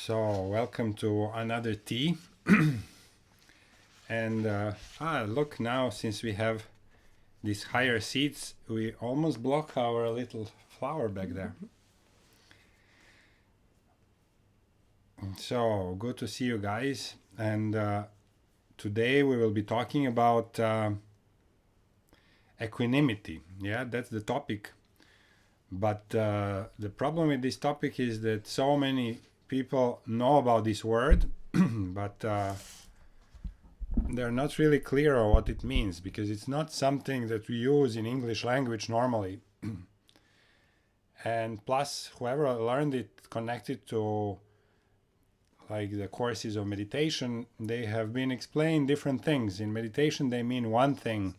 So, welcome to another tea. And look now, since we have these higher seats, we almost block our little flower back there. So, good to see you guys. And today we will be talking about equanimity. Yeah, that's the topic. But the problem with this topic is that so many people know about this word, but they're not really clear on what it means, because it's not something that we use in English language normally. And plus, whoever learned it connected to like the courses of meditation, they have been explained different things. In meditation, they mean one thing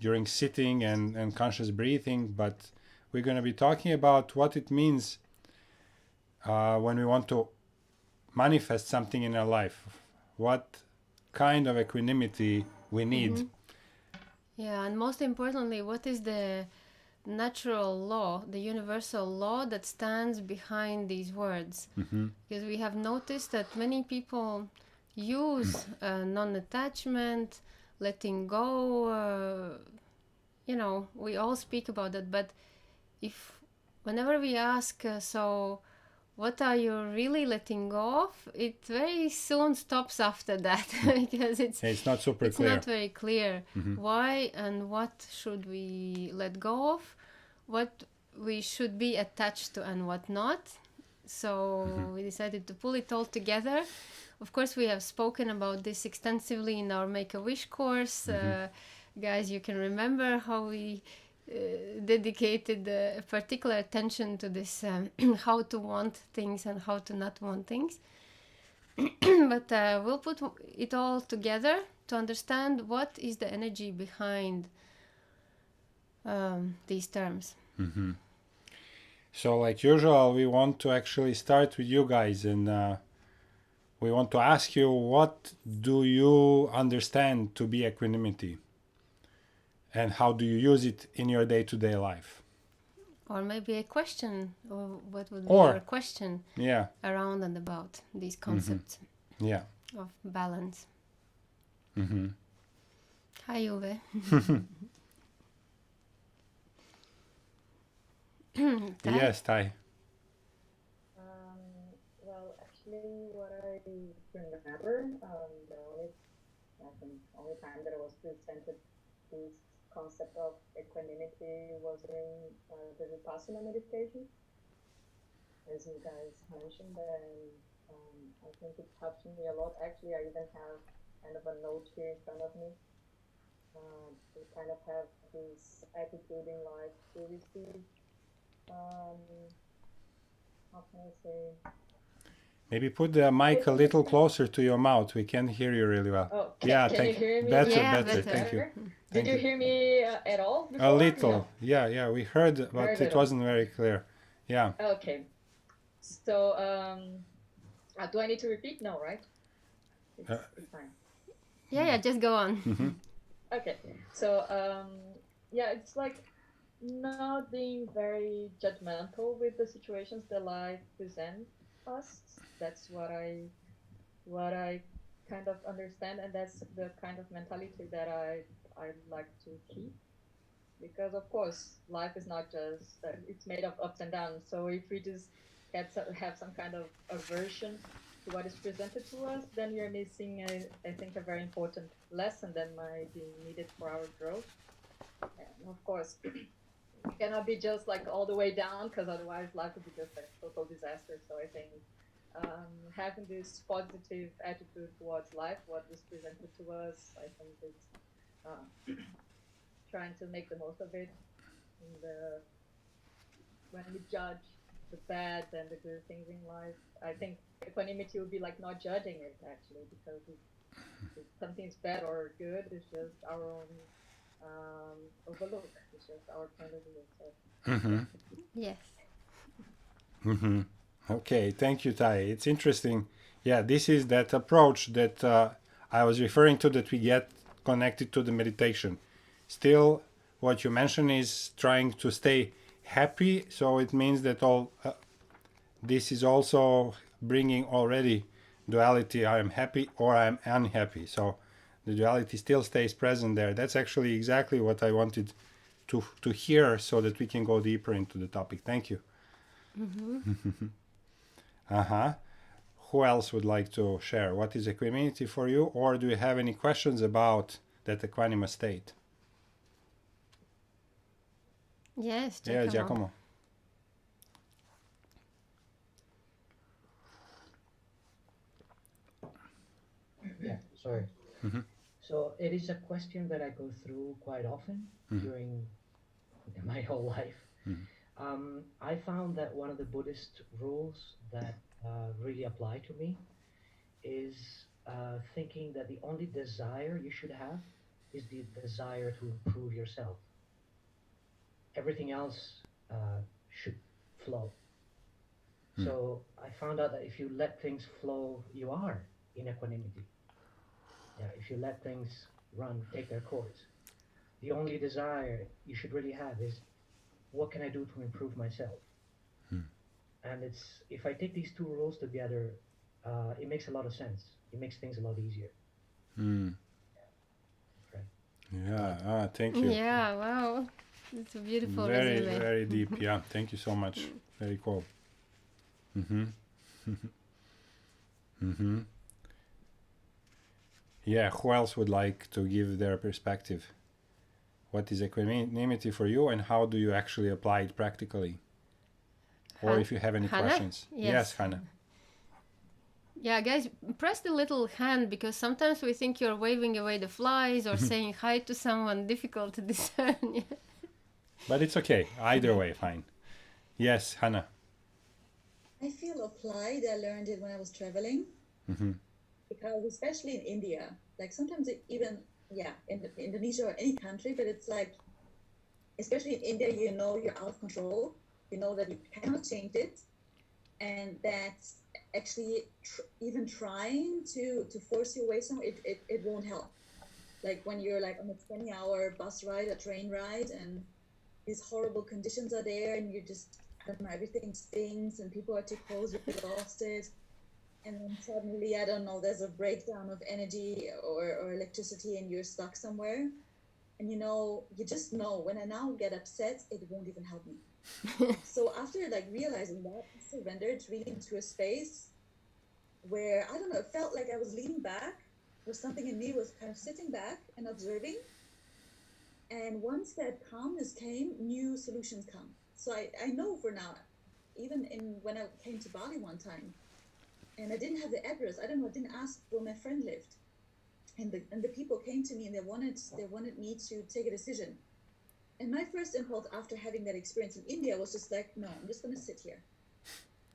during sitting and conscious breathing, but we're going to be talking about what it means when we want to manifest something in our life. What kind of equanimity we need. Yeah, and most importantly, what is the natural law, the universal law that stands behind these words? Because we have noticed that many people use non-attachment, letting go. We all speak about it, but whenever we ask, so what are you really letting go of, it very soon stops after that because It's not super it's clear. not very clear why and what should we let go of, what we should be attached to and what not. So we decided to pull it all together. Of course, we have spoken about this extensively in our Make-A-Wish course. Guys, you can remember how we dedicated particular attention to this how to want things and how to not want things. But we'll put it all together to understand what is the energy behind these terms. So, like usual, we want to actually start with you guys, and we want to ask you, what do you understand to be equanimity? And how do you use it in your day-to-day life? Or maybe a question, or what would be Or- your question Yeah, around and about these concepts yeah. of balance. Hi, Uwe. Tai? Yes, Tai. Well, actually, what I remember, only time that I was presented this concept of equanimity was during the Vipassana meditation, as you guys mentioned, and I think it helped me a lot. Actually, I even have kind of a note here in front of me to kind of have this attitude in life to receive. How can I say? Maybe put the mic a little closer to your mouth. We can't hear you really well. Oh, Yeah, can you hear me? Better, Yeah, better. better. Thank you. Did you hear me at all before? A little. No. Yeah, we heard, but Very it little. wasn't very clear. Yeah. Okay. So, do I need to repeat? No, right? It's fine. Yeah, just go on. Okay. So, it's like not being very judgmental with the situations that life presents us. That's what I kind of understand, and that's the kind of mentality that I like to keep. Because of course, life is not just it's made of ups and downs. So if we just have some kind of aversion to what is presented to us, then you're missing, I think, a very important lesson that might be needed for our growth. And of course, it cannot be just like all the way down, because otherwise life would be just a total disaster. So I think having this positive attitude towards life, what is presented to us, I think it's trying to make the most of it. When we judge the bad and the good things in life, I think equanimity would be like not judging it, actually, because if something's bad or good, it's just our own overlook. It's just our point of view. So. Yes. Okay, thank you, Tai. It's interesting. Yeah, this is that approach that I was referring to, that we get connected to the meditation. Still, what you mentioned is trying to stay happy, so it means that all this is also bringing already duality. I am happy or I am unhappy. So the duality still stays present there. That's actually exactly what I wanted to hear, so that we can go deeper into the topic. Thank you. Uh-huh. Who else would like to share? What is equanimity for you? Or do you have any questions about that equanimous state? Yes, Yeah, Giacomo. Giacomo. Yeah, sorry. Mhm. So it is a question that I go through quite often during my whole life. I found that one of the Buddhist rules that really apply to me is thinking that the only desire you should have is the desire to improve yourself. Everything else should flow. So I found out that if you let things flow, you are in equanimity. Yeah, if you let things run, take their course, the only desire you should really have is, what can I do to improve myself? And it's, if I take these two rules together, it makes a lot of sense. It makes things a lot easier. Right. Yeah, thank you. Yeah, wow. It's a beautiful Very, resume. very deep. Yeah, thank you so much. Very cool. Yeah, who else would like to give their perspective? What is equanimity for you, and how do you actually apply it practically? Or if you have any Hannah? questions. Yes, Hannah. Yeah, guys, press the little hand, because sometimes we think you're waving away the flies or saying hi to someone difficult to discern. Yeah. But it's okay. Either way, fine. Yes, Hannah. I feel applied. I learned it when I was traveling, because especially in India, like sometimes even in Indonesia or any country, but it's like, especially in India, you know you're out of control. You know that you cannot change it, and that's actually even trying to force your way somewhere, it won't help. Like when you're like on a 20-hour bus ride, a train ride, and these horrible conditions are there, and you're just, I don't know, everything stinks and people are too close, you're exhausted. And then suddenly, I don't know, there's a breakdown of energy or electricity and you're stuck somewhere. And you just know, when I now get upset, it won't even help me. So after like realizing that, I surrendered really into a space where, I don't know, it felt like I was leaning back, or something in me was kind of sitting back and observing. And once that calmness came, new solutions come. So I know for now, even when I came to Bali one time, and I didn't have the address, I don't know, I didn't ask where my friend lived. And the people came to me and they wanted me to take a decision. And my first impulse after having that experience in India was just like, no, I'm just gonna sit here.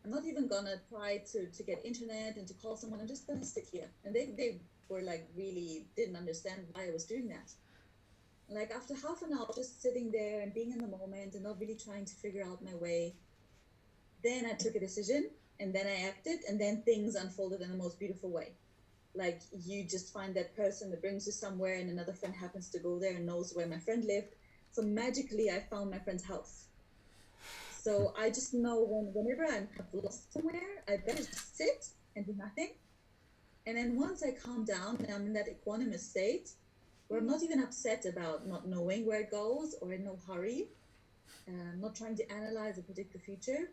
I'm not even gonna try to get internet and to call someone. I'm just gonna sit here. And they were like, really didn't understand why I was doing that. Like after half an hour just sitting there and being in the moment and not really trying to figure out my way, then I took a decision, and then I acted, and then things unfolded in the most beautiful way. Like you just find that person that brings you somewhere, and another friend happens to go there and knows where my friend lived. So magically I found my friend's house. So I just know whenever I'm lost somewhere, I better just sit and do nothing. And then once I calm down and I'm in that equanimous state, where I'm not even upset about not knowing where it goes, or in no hurry, not trying to analyze or predict the future.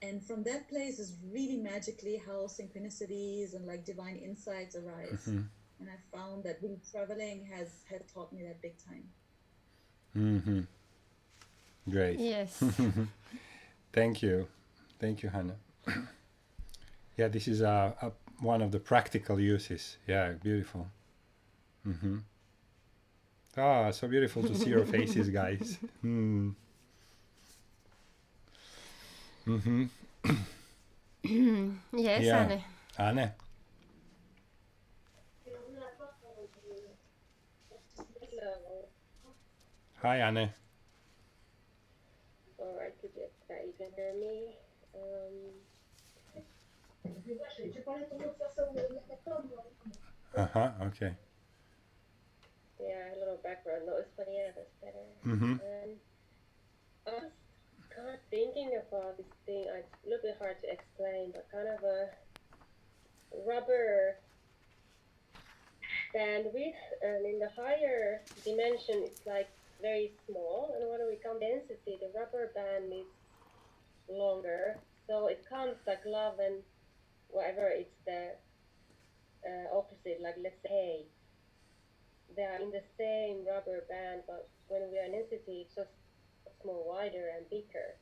And from that place is really magically how synchronicities and like divine insights arise. And I found that really traveling has taught me that big time. Great. Yes. Thank you, Hannah. Yeah, this is one of the practical uses. Yeah, beautiful. Ah, so beautiful to see your faces, guys. Yes, Yeah. Anne. Anne. Hello. Hi, Anne. All right, good. You can hear me. Okay. Yeah, a little background noise, but yeah, that's better. I just got thinking about this thing. It's a little bit hard to explain, but kind of a rubber bandwidth, and in the higher dimension, it's like very small. And when we count density, the rubber band is longer, so it counts like love and whatever it's the opposite, like let's say they are in the same rubber band, but when we are in density, it's just more wider and bigger.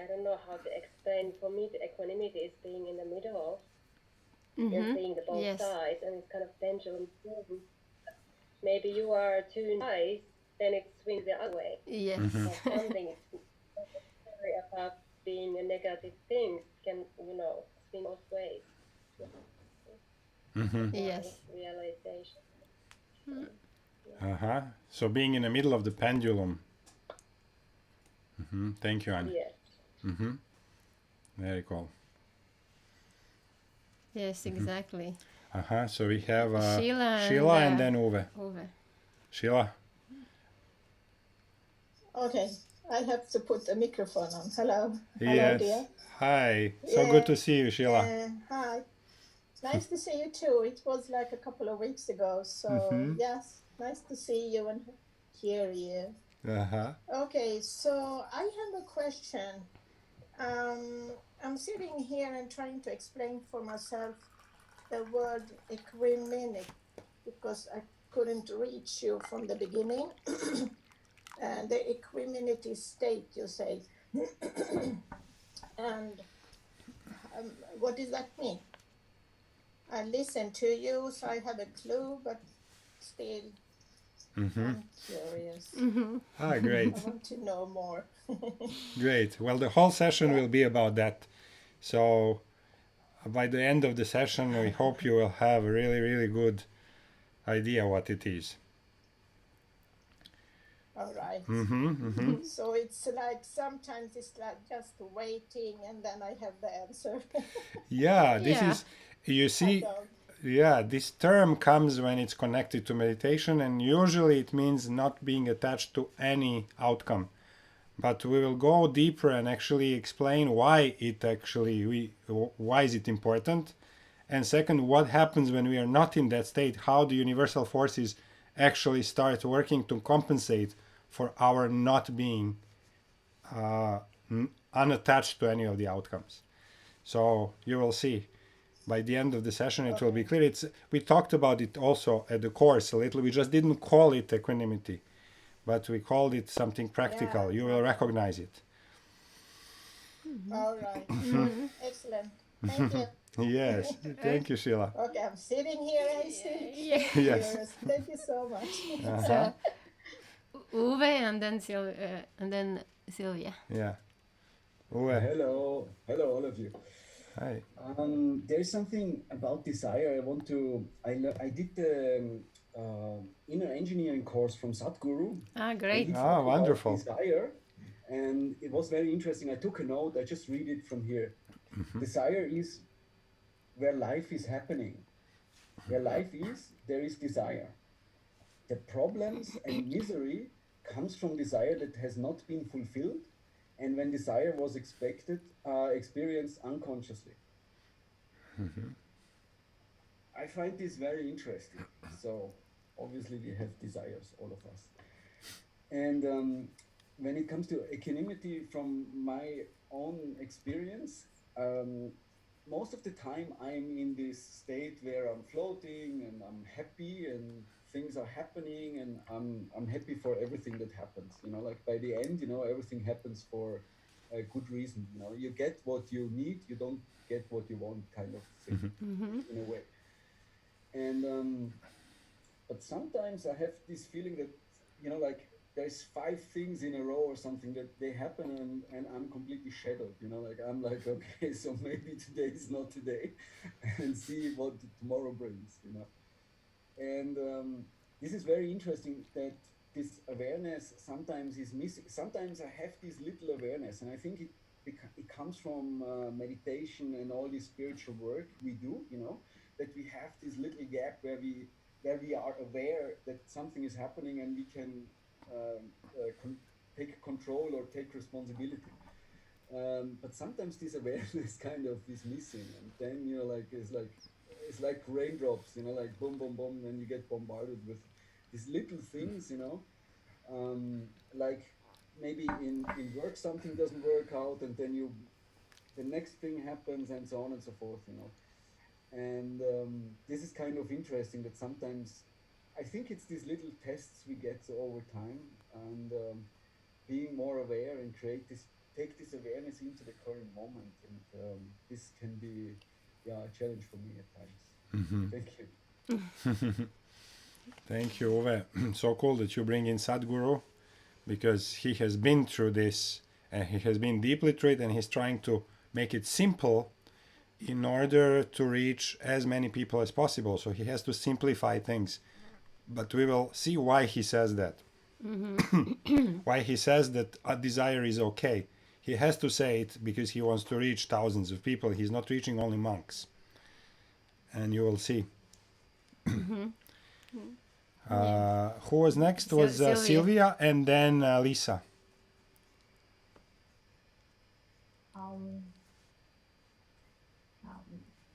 I don't know how to explain. For me, the equanimity is being in the middle and seeing the both Yes. sides, and it's kind of pendulum thing. Maybe you are too nice, then it swings the other way. Yes. But something it's not necessarily about being a negative thing. It can, swing both ways. Yes. Realization. So being in the middle of the pendulum. Thank you, Anne. Yes. Very cool. Yes, exactly. So we have Sheila and then Uwe. Sheila. Okay, I have to put the microphone on. Hello. Hello, Yes. dear. Hi. So good to see you, Sheila. Hi. Nice to see you too. It was like a couple of weeks ago. So, yes, nice to see you and hear you. Okay, so I have a question. I'm sitting here and trying to explain for myself the word equanimity because I couldn't reach you from the beginning. The equanimity state, you say. And what does that mean? I listen to you, so I have a clue, but still, I'm curious. Great. I want to know more. Great. Well, the whole session will be about that. So by the end of the session, we hope you will have a really, really good idea what it is. All right. So it's like sometimes it's like just waiting and then I have the answer. This is, you see, this term comes when it's connected to meditation, and usually it means not being attached to any outcome. But we will go deeper and actually explain why why is it important, and second, what happens when we are not in that state, how the universal forces actually start working to compensate for our not being unattached to any of the outcomes. So you will see by the end of the session it will be clear. We talked about it also at the course a little. We just didn't call it equanimity, but we called it something practical. You will recognize it. All right. Excellent. Thank you. Yes. Thank you, Sheila. Okay, I'm sitting here and still Yes. curious. Thank you so much. So Uwe and then Sylvia. Yeah. Uwe. Hello, all of you. Hi. There's something about desire. I did the inner engineering course from Sadhguru. Great. Wonderful. Desire, and it was very interesting. I took a note. I just read it from here. Desire is where life is happening. Where life is, there is desire. The problems and misery comes from desire that has not been fulfilled, and when desire was experienced unconsciously. I find this very interesting. So obviously we have desires, all of us. And when it comes to equanimity, from my own experience, most of the time I'm in this state where I'm floating and I'm happy and things are happening and I'm happy for everything that happens. Like by the end, everything happens for a good reason. You get what you need, you don't get what you want, kind of thing, in a way. And but sometimes I have this feeling that like there's 5 things in a row or something that they happen and I'm completely shadowed. Like I'm like, okay, so maybe today is not today, and see what tomorrow brings. And this is very interesting that this awareness sometimes is missing. Sometimes I have this little awareness, and I think it comes from meditation and all this spiritual work we do, that we have this little gap where we are aware that something is happening and we can take control or take responsibility. But sometimes this awareness kind of is missing, and then like it's like raindrops, like boom, boom, boom, and you get bombarded with these little things, like maybe in work something doesn't work out, and then the next thing happens, and so on and so forth, And this is kind of interesting that sometimes I think it's these little tests we get over time, and being more aware and take this awareness into the current moment, and this can be a challenge for me at times. Thank you. Thank you, Uwe. So cool that you bring in Sadhguru, because he has been through this and he has been deeply through it, and he's trying to make it simple in order to reach as many people as possible. So he has to simplify things. But we will see why he says that. Why he says that a desire is okay. He has to say it because he wants to reach thousands of people. He's not reaching only monks. And you will see. Who was next? Was Sylvia, and then Lisa.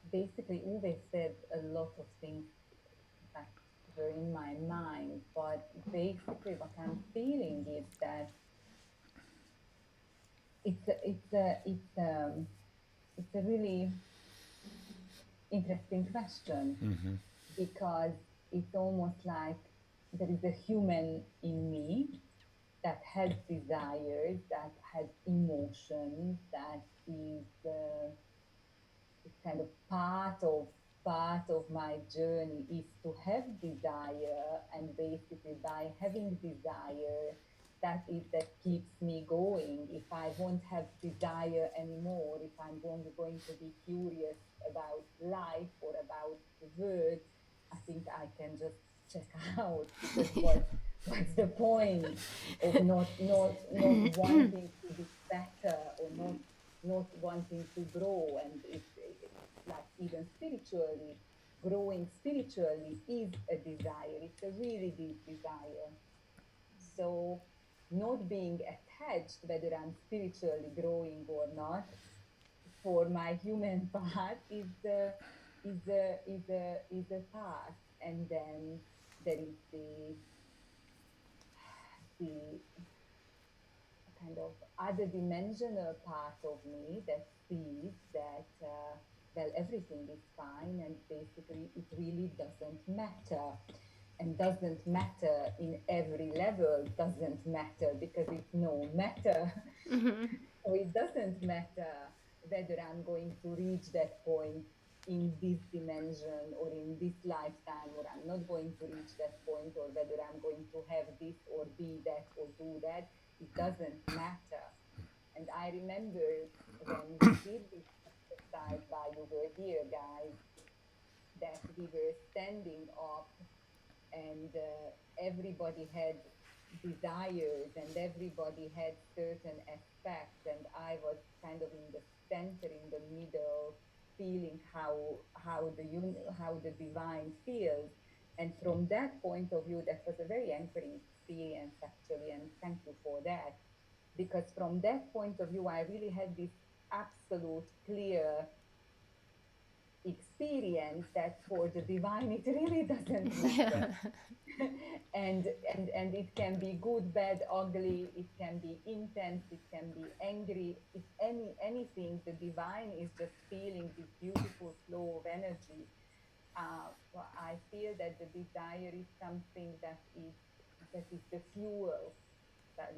Basically, Uwe said a lot of things that were in my mind, but basically what I'm feeling is that it's a really interesting question, because it's almost like there is a human in me that has desires, that has emotions, that is kind of part of my journey is to have desire, and basically by having desire, that keeps me going. If I won't have desire anymore, if I'm only going to be curious about life or about the world, I think I can just check out, because what's the point of not wanting to be better, or not wanting to grow? And it's like, even spiritually, growing spiritually is a desire. It's a really deep desire. So not being attached, whether I'm spiritually growing or not, for my human part is a path. And then there is the kind of other dimensional part of me that sees that well, everything is fine, and basically it really doesn't matter, and doesn't matter in every level, doesn't matter because it's no matter. So it doesn't matter whether I'm going to reach that point in this dimension or in this lifetime, or I'm not going to reach that point, or whether I'm going to have this or be that or do that. It doesn't matter. And I remember when we did this exercise while you were here, guys, that we were standing up, and everybody had desires, and everybody had certain aspects, and I was kind of in the center, in the middle, feeling how the divine feels. And from that point of view, that was a very anchoring experience, actually, and thank you for that, because from that point of view, I really had this absolute clear experience that for the divine it really doesn't matter. and it can be good, bad, ugly, it can be intense, it can be angry, it's anything. The divine is just feeling this beautiful flow of energy. Well, I feel that the desire is something that is the fuel, that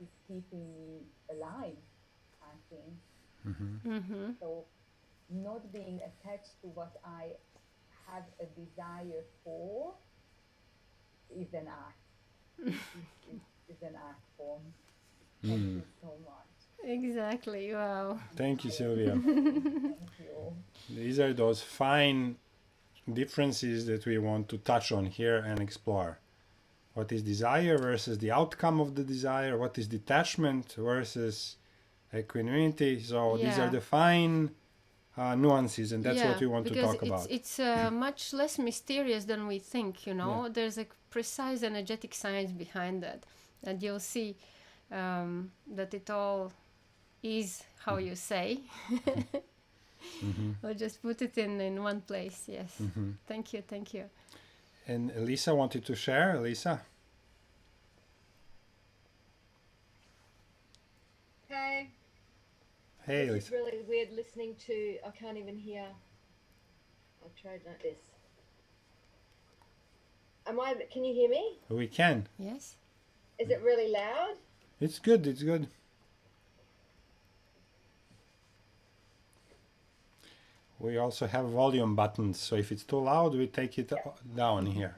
is keeping me alive, I think. So not being attached to what I have a desire for is an art. Is an art form. Thank you so much. Exactly. Wow. Thank you, Sylvia. Thank you. These are those fine differences that we want to touch on here and explore. What is desire versus the outcome of the desire? What is detachment versus equanimity? So these are the fine nuances, and that's what we want to talk about. It's much less mysterious than we think, There's a precise energetic science behind that. and you'll see that it all is how you say. I'll just put it in one place. Yes. Thank you. And Elisa wanted to share. Elisa. Hey. Hey, This Elisa. is really weird listening to. I can't even hear. I'll try like this. Can you hear me? We can. Yes. Is it really loud? It's good. It's good. We also have volume buttons, so if it's too loud, we take it down here.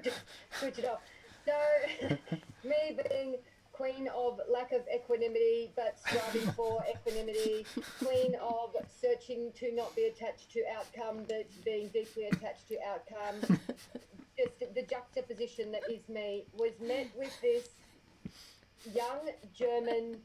Just switch it off. So, me being queen of lack of equanimity, but striving for equanimity, queen of searching to not be attached to outcome, but being deeply attached to outcome. Just the juxtaposition that is me was met with this young German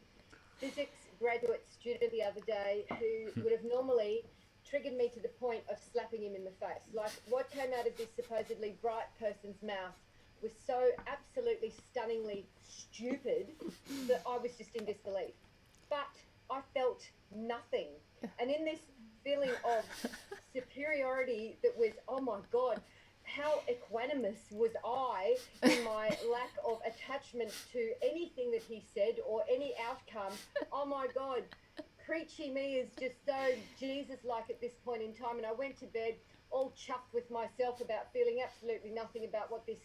physics graduate student the other day who would have normally triggered me to the point of slapping him in the face. Like, what came out of this supposedly bright person's mouth was so absolutely stunningly stupid that I was just in disbelief. But I felt nothing. And in this feeling of superiority that was, oh my God, how equanimous was I in my lack of attachment to anything that he said or any outcome. Oh my God, preachy me is just so Jesus-like at this point in time. And I went to bed all chuffed with myself about feeling absolutely nothing about what this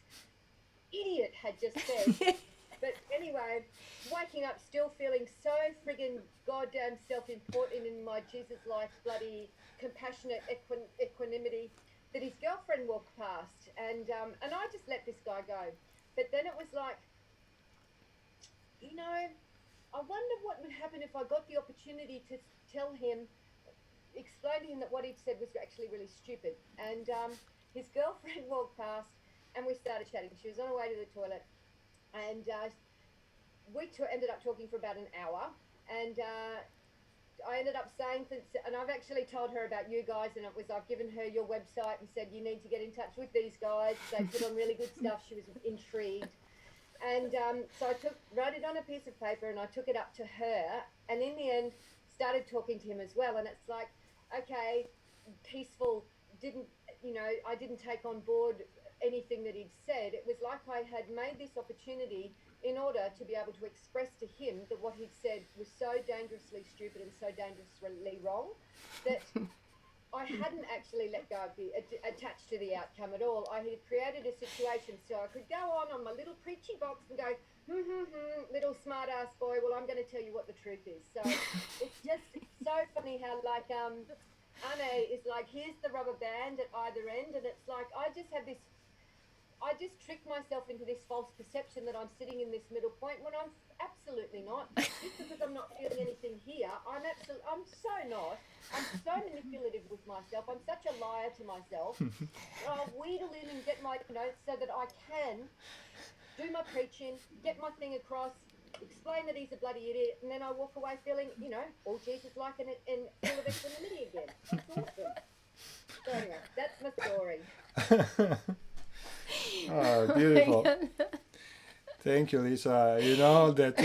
idiot had just said. But anyway, waking up still feeling so friggin' goddamn self-important in my Jesus-like bloody compassionate equanimity that his girlfriend walked past, and I just let this guy go. But then it was like, you know, I wonder what would happen if I got the opportunity to tell him, explain to him that what he'd said was actually really stupid. And his girlfriend walked past, and we started chatting. She was on her way to the toilet, and we ended up talking for about an hour, and I ended up saying things, and I've actually told her about you guys, and I've given her your website and said you need to get in touch with these guys. They put on really good stuff. She was intrigued, and so I wrote it on a piece of paper, and I took it up to her, and in the end started talking to him as well. And it's like, okay, peaceful. I didn't take on board anything that he'd said. It was like I had made this opportunity in order to be able to express to him that what he'd said was so dangerously stupid and so dangerously wrong that I hadn't actually let go of the attached to the outcome at all. I had created a situation so I could go on my little preachy box and go, little smart ass boy, well, I'm going to tell you what the truth is. So it's just so funny how like Anne is like, here's the rubber band at either end, and it's like I just tricked myself into this false perception that I'm sitting in this middle point when I'm absolutely not. Just because I'm not feeling anything here, I'm so not. I'm so manipulative with myself. I'm such a liar to myself. I'll wheedle in and get my notes so that I can do my preaching, get my thing across, explain that he's a bloody idiot, and then I walk away feeling, all Jesus-like and full of equanimity again. That's awesome. So anyway, that's my story. Oh, beautiful. Thank you, Lisa. You know that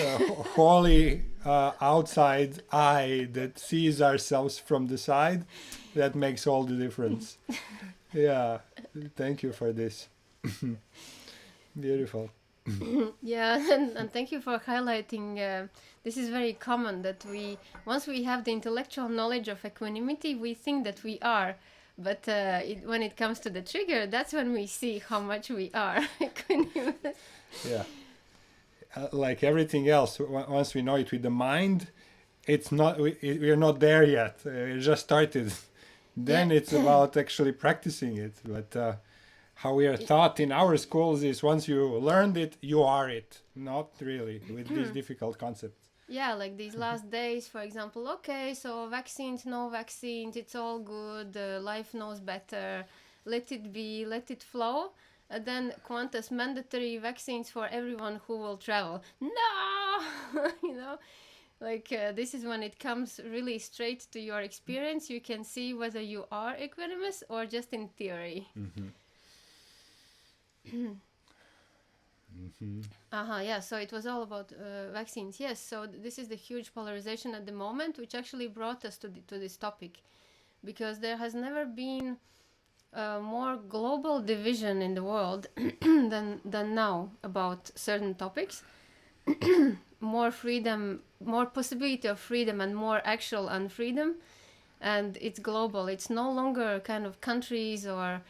holy outside eye that sees ourselves from the side, that makes all the difference. Yeah, thank you for this. Beautiful. Yeah, and thank you for highlighting. This is very common that once we have the intellectual knowledge of equanimity, we think that we are. But when it comes to the trigger, that's when we see how much we are equanimous. Yeah. Like everything else, once we know it with the mind, it's not. We're not there yet. We just started. Then it's about actually practicing it. But how we are taught in our schools is once you learned it, you are it. Not really with these difficult concepts. Yeah, like these last days, for example, okay, so vaccines, no vaccines, it's all good, life knows better, let it be, let it flow. And then Qantas mandatory vaccines for everyone who will travel. No! This is when it comes really straight to your experience. You can see whether you are equanimous or just in theory. Yeah, so it was all about vaccines. Yes, so this is the huge polarization at the moment, which actually brought us to this topic, because there has never been more global division in the world than now about certain topics. More freedom, more possibility of freedom, and more actual unfreedom, and it's global. It's no longer kind of countries or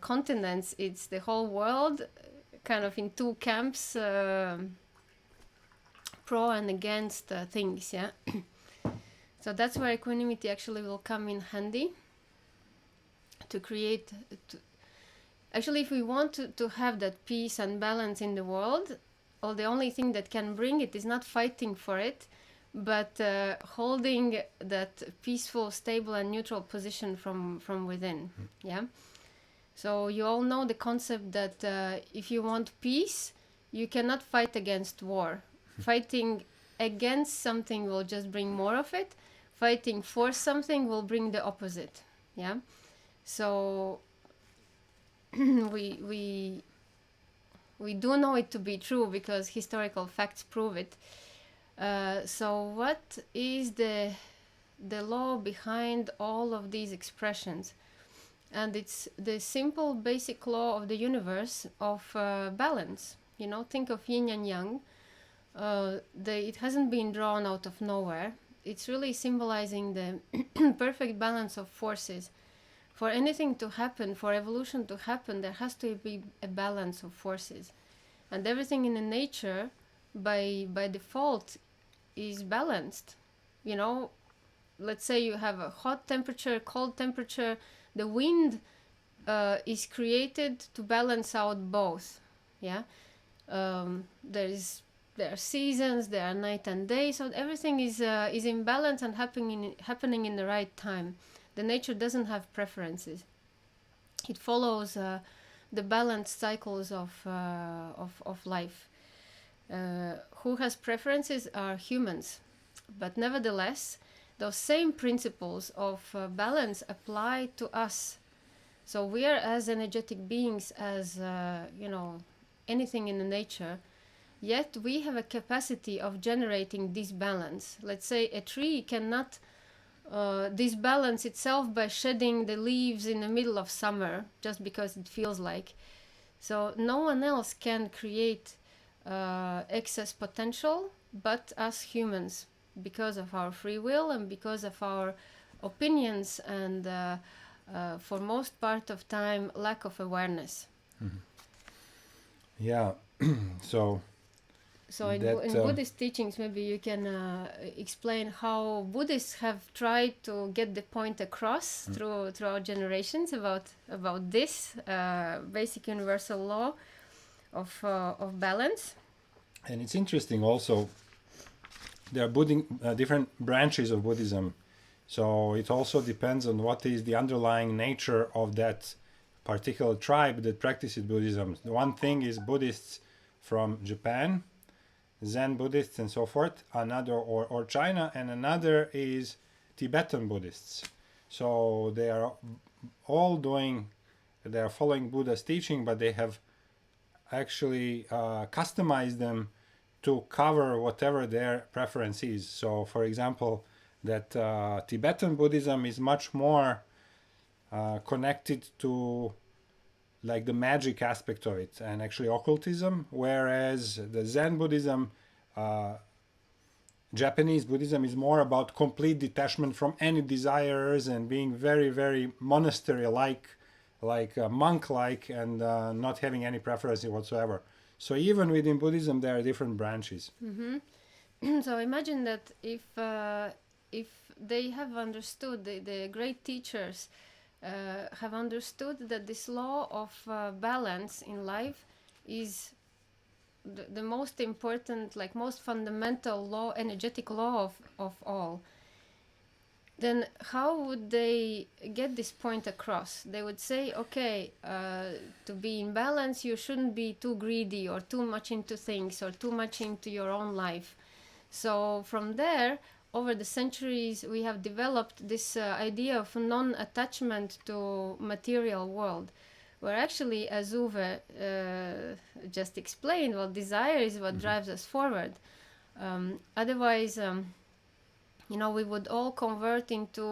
continents. It's the whole world, kind of in two camps, pro and against things. Yeah. So that's where equanimity actually will come in handy to create. Actually, if we want to have that peace and balance in the world, well, the only thing that can bring it is not fighting for it, but holding that peaceful, stable, and neutral position from within. Yeah. So you all know the concept that if you want peace, you cannot fight against war. Fighting against something will just bring more of it. Fighting for something will bring the opposite. Yeah. So we do know it to be true because historical facts prove it. So what is the law behind all of these expressions? And it's the simple basic law of the universe of balance. You know, think of yin and yang. It hasn't been drawn out of nowhere. It's really symbolizing the perfect balance of forces. For anything to happen, for evolution to happen, there has to be a balance of forces. And everything in the nature, by default, is balanced. You know, let's say you have a hot temperature, cold temperature. The wind is created to balance out both. Yeah, there are seasons, there are night and day, so everything is in balance and happening in the right time. The nature doesn't have preferences. It follows the balanced cycles of life. Who has preferences are humans, but nevertheless, those same principles of balance apply to us. So we are as energetic beings as anything in the nature. Yet we have a capacity of generating this balance. Let's say a tree cannot disbalance itself by shedding the leaves in the middle of summer just because it feels like. So no one else can create excess potential but us humans, because of our free will and because of our opinions and for most part of time lack of awareness. Yeah. So in Buddhist teachings, maybe you can explain how Buddhists have tried to get the point across throughout generations about this basic universal law of balance. And it's interesting also, there are different branches of Buddhism. So it also depends on what is the underlying nature of that particular tribe that practices Buddhism. The one thing is Buddhists from Japan, Zen Buddhists and so forth, another or China, and another is Tibetan Buddhists. So they are all they are following Buddha's teaching, but they have actually customized them to cover whatever their preference is. So for example, that Tibetan Buddhism is much more connected to like the magic aspect of it and actually occultism, whereas the Zen Buddhism, Japanese Buddhism is more about complete detachment from any desires and being very, very monastery-like, like monk-like, and not having any preference whatsoever. So even within Buddhism, there are different branches. Mm-hmm. So imagine that if they have understood, the great teachers have understood that this law of balance in life is the most important, like most fundamental law, energetic law of all, then how would they get this point across? They would say, okay, to be in balance, you shouldn't be too greedy or too much into things or too much into your own life. So from there, over the centuries, we have developed this idea of non-attachment to material world, where actually, as Uwe just explained, well, desire is what drives us forward. Otherwise, we would all convert into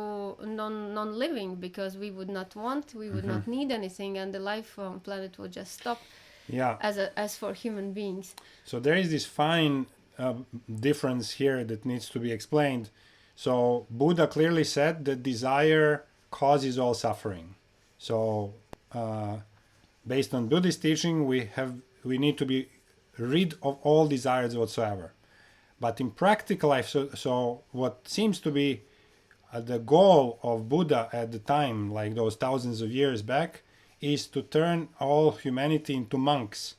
non-living, because we would not want, we would not need anything, and the life on planet would just stop. Yeah. As for human beings. So there is this fine difference here that needs to be explained. So Buddha clearly said that desire causes all suffering. So based on Buddhist teaching, we need to be rid of all desires whatsoever. But in practical life, so what seems to be the goal of Buddha at the time, like those thousands of years back, is to turn all humanity into monks.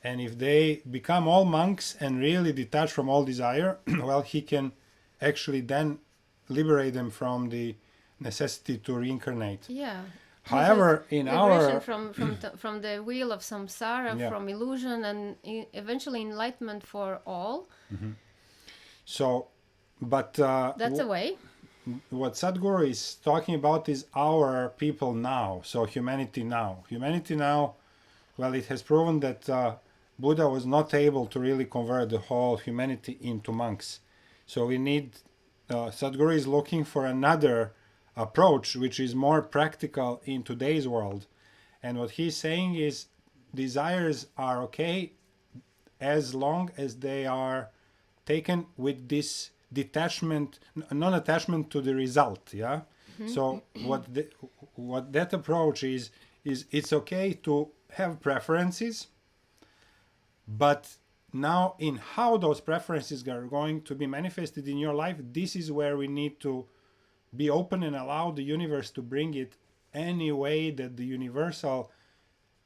And if they become all monks and really detach from all desire, well, he can actually then liberate them from the necessity to reincarnate. Yeah. However, in our from the wheel of samsara, from illusion, and eventually enlightenment for all. So, but that's a way. What Sadhguru is talking about is our people now. So humanity now. Humanity now. Well, it has proven that Buddha was not able to really convert the whole humanity into monks. So we need, Sadhguru is looking for another approach which is more practical in today's world. And what he's saying is desires are okay as long as they are taken with this detachment, non-attachment to the result. Yeah. So what that approach is it's okay to have preferences, but now in how those preferences are going to be manifested in your life, this is where we need to be open and allow the universe to bring it any way that the universal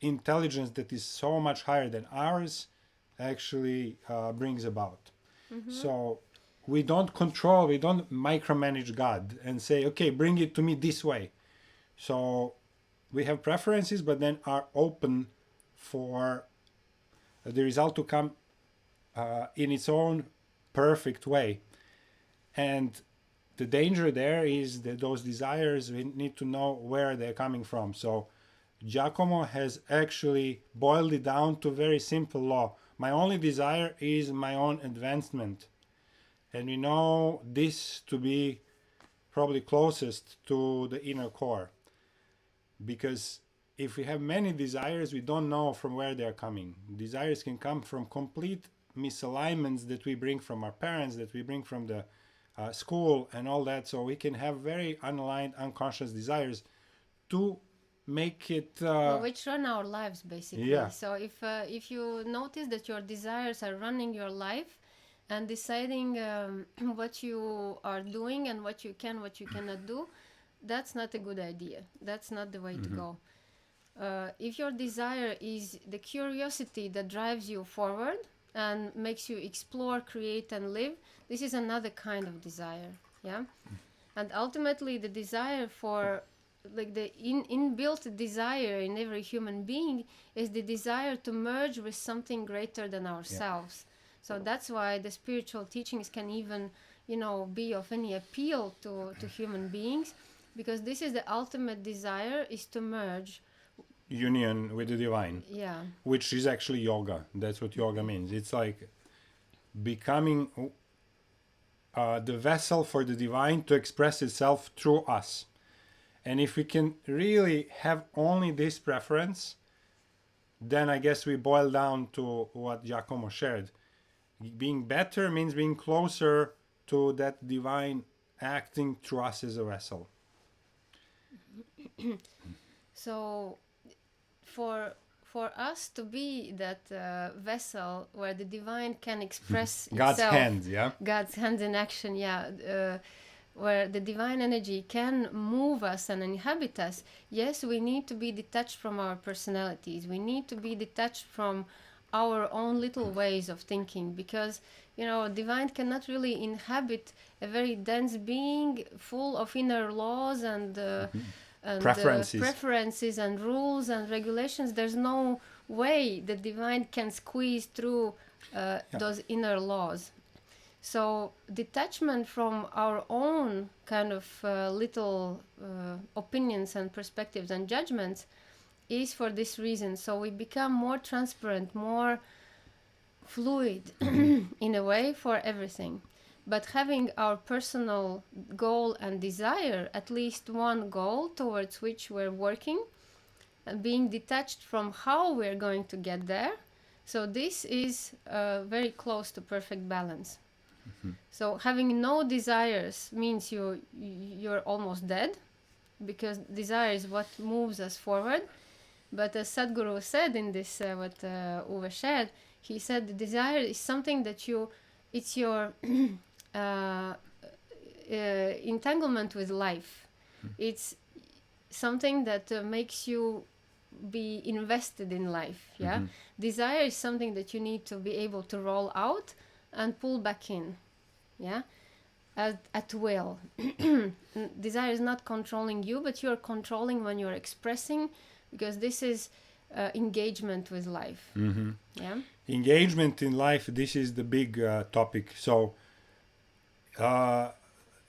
intelligence that is so much higher than ours actually brings about. So we don't control, we don't micromanage God and say, okay, bring it to me this way. So we have preferences, but then are open for the result to come in its own perfect way. And the danger there is that those desires, we need to know where they're coming from. So Giacomo has actually boiled it down to a very simple law. My only desire is my own advancement. And we know this to be probably closest to the inner core. Because if we have many desires, we don't know from where they are coming. Desires can come from complete misalignments that we bring from our parents, that we bring from the school and all that. So we can have very unaligned, unconscious desires to make it which run our lives basically. Yeah. So if you notice that your desires are running your life and deciding what you are doing and what you can, what you cannot do, that's not a good idea. That's not the way to go. If your desire is the curiosity that drives you forward and makes you explore, create, and live, this is another kind of desire. Yeah. And ultimately the desire for, like, the inbuilt desire in every human being is the desire to merge with something greater than ourselves. So that's why the spiritual teachings can even, be of any appeal to human beings, because this is the ultimate desire, is to merge. Union with the divine. Yeah. Which is actually yoga. That's what yoga means. It's like becoming the vessel for the divine to express itself through us. And if we can really have only this preference, then I guess we boil down to what Giacomo shared. Being better means being closer to that divine acting through us as a vessel. So for us to be that vessel where the divine can express God's itself, hands, yeah? God's hands in action, where the divine energy can move us and inhabit us, yes, we need to be detached from our personalities. We need to be detached from our own little ways of thinking, because, divine cannot really inhabit a very dense being full of inner laws and preferences and rules and regulations. There's no way the divine can squeeze through those inner laws. So detachment from our own kind of little opinions and perspectives and judgments is for this reason. So we become more transparent, more fluid in a way for everything. But having our personal goal and desire, at least one goal towards which we're working, and being detached from how we're going to get there. So this is very close to perfect balance. So having no desires means you're almost dead, because desire is what moves us forward. But as Sadhguru said in this, what Uwe shared, he said the desire is something that it's your entanglement with life. It's something that makes you be invested in life. Yeah, desire is something that you need to be able to roll out and pull back in. Yeah, at will. Desire is not controlling you, but you're controlling when you're expressing, because this is engagement with life. Yeah, engagement in life, this is the big topic. So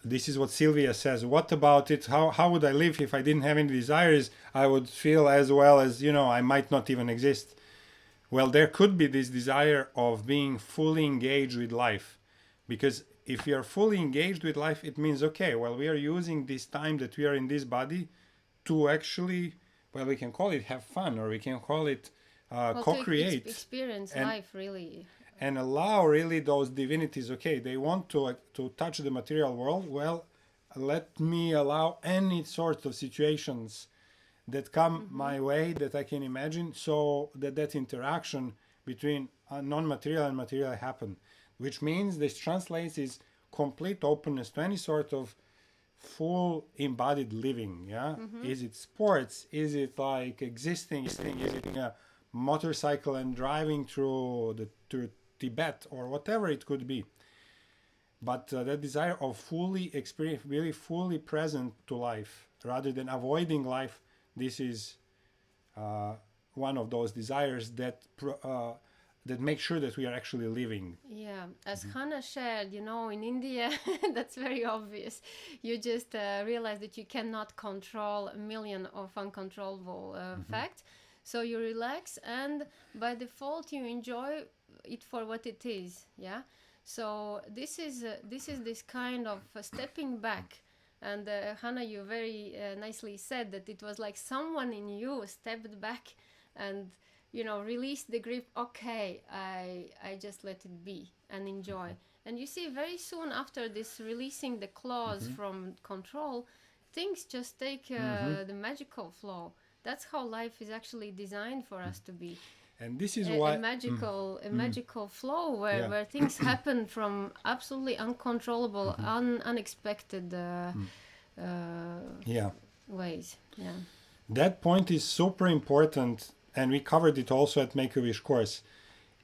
this is what Sylvia says. What about it? How would I live if I didn't have any desires? I would feel as well as, I might not even exist. Well, there could be this desire of being fully engaged with life, because if we are fully engaged with life, it means, okay, well, we are using this time that we are in this body to actually, well, we can call it have fun, or we can call it co-create. Experience life, really. And allow really those divinities, okay, they want to touch the material world. Well, let me allow any sort of situations that come my way that I can imagine, so that interaction between non-material and material happen, which means this translates is complete openness to any sort of full embodied living. Yeah, is it sports? Is it like existing? Is it a motorcycle and driving through Tibet, or whatever it could be? But that desire of fully experience, really fully present to life rather than avoiding life, this is one of those desires that that make sure that we are actually living. Yeah, as Hannah shared, in India, that's very obvious. You just realize that you cannot control a million of uncontrollable facts. So you relax, and by default you enjoy it for what it is. Yeah. So this is this kind of stepping back. And Hannah, you very nicely said that it was like someone in you stepped back and released the grip. Okay, I just let it be and enjoy. And you see, very soon after this releasing the claws from control, things just take the magical flow. That's how life is actually designed for us to be. And this is why a magical flow where things happen from absolutely uncontrollable, unexpected ways. Yeah. That point is super important, and we covered it also at Make-A-Wish course.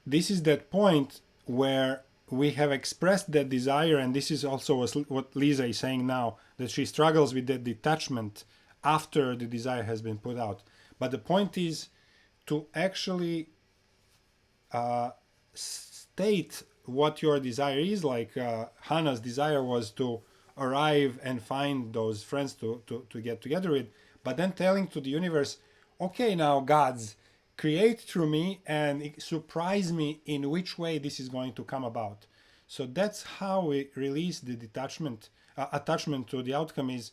This is that point where we have expressed that desire, and this is also what Lisa is saying now, that she struggles with that detachment after the desire has been put out. But the point is to actually state what your desire is. Like Hannah's desire was to arrive and find those friends to get together with, but then telling to the universe, okay, now gods, create through me and surprise me in which way this is going to come about. So that's how we release the attachment to the outcome. Is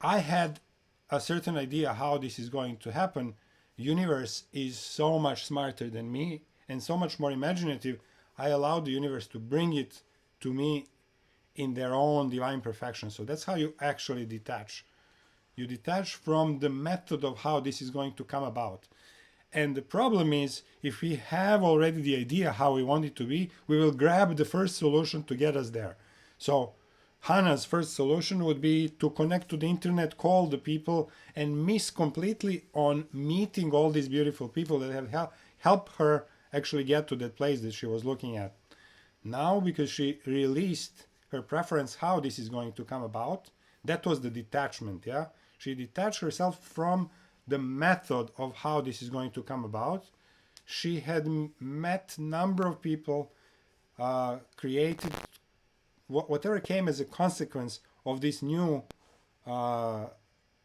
I had a certain idea how this is going to happen. Universe is so much smarter than me and so much more imaginative. I allowed the universe to bring it to me in their own divine perfection. So that's how you actually detach. You detach from the method of how this is going to come about. And the problem is, if we have already the idea how we want it to be, we will grab the first solution to get us there. So Hannah's first solution would be to connect to the internet, call the people, and miss completely on meeting all these beautiful people that have helped her actually get to that place that she was looking at. Now, because she released her preference how this is going to come about, that was the detachment. Yeah, she detached herself from the method of how this is going to come about. She had met number of people, created whatever came as a consequence of this new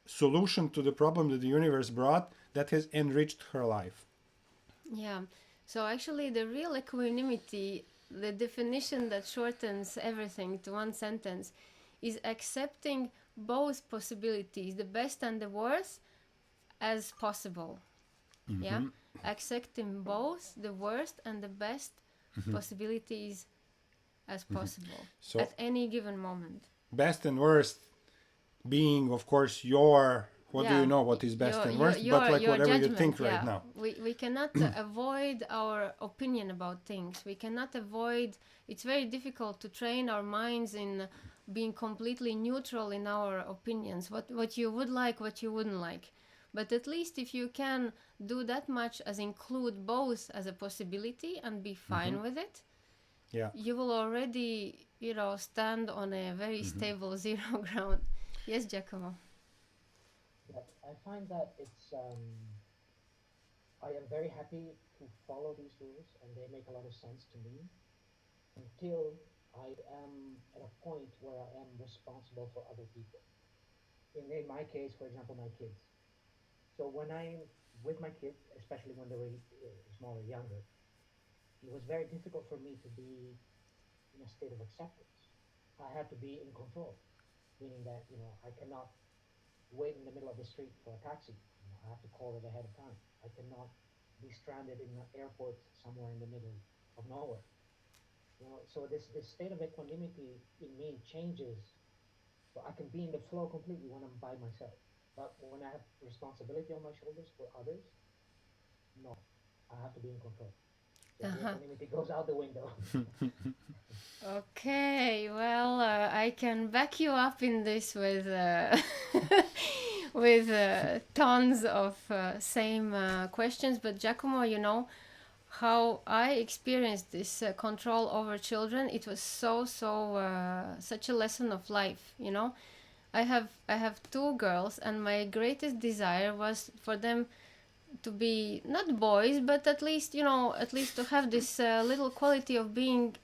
solution to the problem that the universe brought. that has enriched her life. Yeah. So actually, the real equanimity, the definition that shortens everything to one sentence, is accepting both possibilities, the best and the worst, as possible. Yeah, accepting both the worst and the best possibilities as possible So at any given moment. best and worst being, of course, your, what do you know what is best and worst, but like your whatever you judgment, think yeah. right now. We cannot avoid our opinion about things. We cannot avoid, it's very difficult to train our minds in being completely neutral in our opinions, what you would like, what you wouldn't like. But at least if you can do that much as include both as a possibility and be fine with it, Yeah. you will already, stand on a very stable zero ground. Yes, Giacomo. But I find that I am very happy to follow these rules and they make a lot of sense to me until I am at a point where I am responsible for other people. In my case, for example, my kids. So when I'm with my kids, especially when they were smaller, younger, it was very difficult for me to be in a state of acceptance. I had to be in control, meaning that, I cannot wait in the middle of the street for a taxi. I have to call it ahead of time. I cannot be stranded in an airport somewhere in the middle of nowhere. So this state of equanimity in me changes. So I can be in the flow completely when I'm by myself. But when I have responsibility on my shoulders for others, no, I have to be in control. So the equanimity goes out the window. Okay, well, I can back you up in this with with tons of same questions. But Giacomo, how I experienced this control over children, it was such a lesson of life. I have two girls, and my greatest desire was for them to be not boys, but at least to have this little quality of being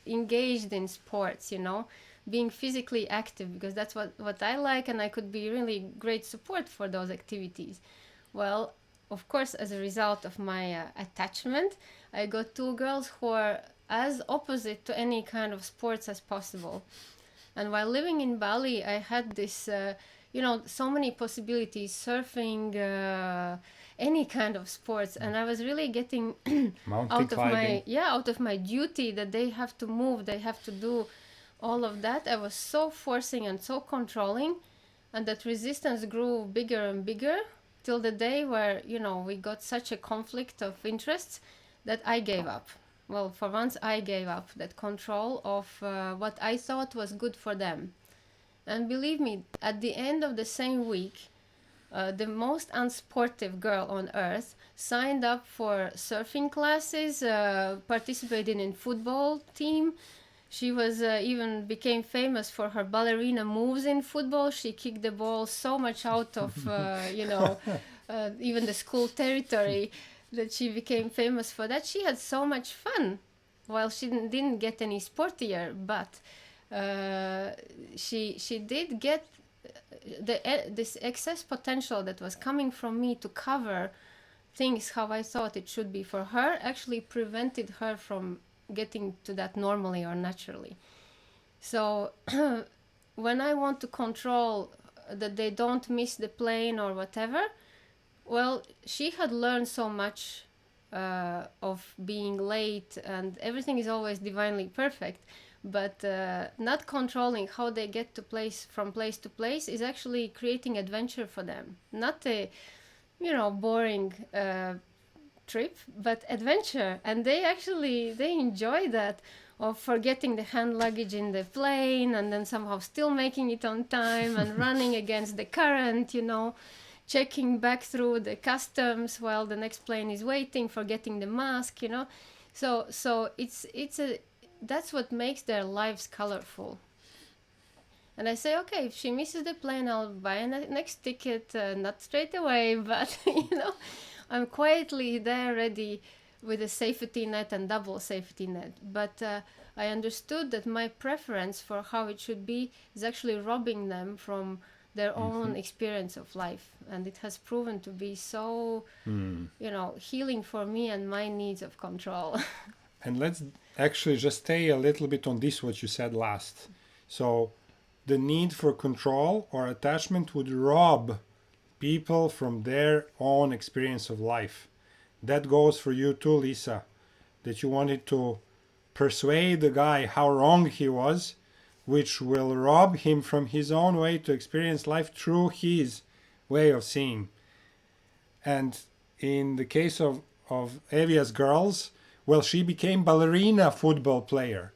engaged in sports, being physically active, because that's what I like, and I could be really great support for those activities. Well, of course, as a result of my attachment, I got two girls who are as opposite to any kind of sports as possible. And while living in Bali, I had this, so many possibilities, surfing, any kind of sports, and I was really getting out of my duty that they have to move, they have to do all of that. I was so forcing and so controlling, and that resistance grew bigger and bigger till the day where we got such a conflict of interests that I gave up. Well, for once I gave up that control of what I thought was good for them. And believe me, at the end of the same week, the most unsportive girl on earth signed up for surfing classes, participated in football team. She was even became famous for her ballerina moves in football. She kicked the ball so much out of, even the school territory, that she became famous for that. She had so much fun. Well, she didn't get any sportier, but she did get this excess potential that was coming from me to cover things how I thought it should be for her, actually prevented her from getting to that normally or naturally. So when I want to control that they don't miss the plane or whatever, well, she had learned so much of being late, and everything is always divinely perfect, but not controlling how they get to from place to place is actually creating adventure for them. Not a boring trip, but adventure. And they enjoy that, of forgetting the hand luggage in the plane and then somehow still making it on time and running against the current, checking back through the customs while the next plane is waiting, forgetting the mask, so that's what makes their lives colorful. And I say, okay, if she misses the plane, I'll buy a next ticket, not straight away, but I'm quietly there ready with a safety net and double safety net. But I understood that my preference for how it should be is actually robbing them from their own experience of life, and it has proven to be so healing for me and my needs of control. And let's actually just stay a little bit on this, what you said last. So the need for control or attachment would rob people from their own experience of life. That goes for you too, Lisa, that you wanted to persuade the guy how wrong he was, which will rob him from his own way to experience life through his way of seeing. And in the case of Evia's girls, well, she became ballerina football player.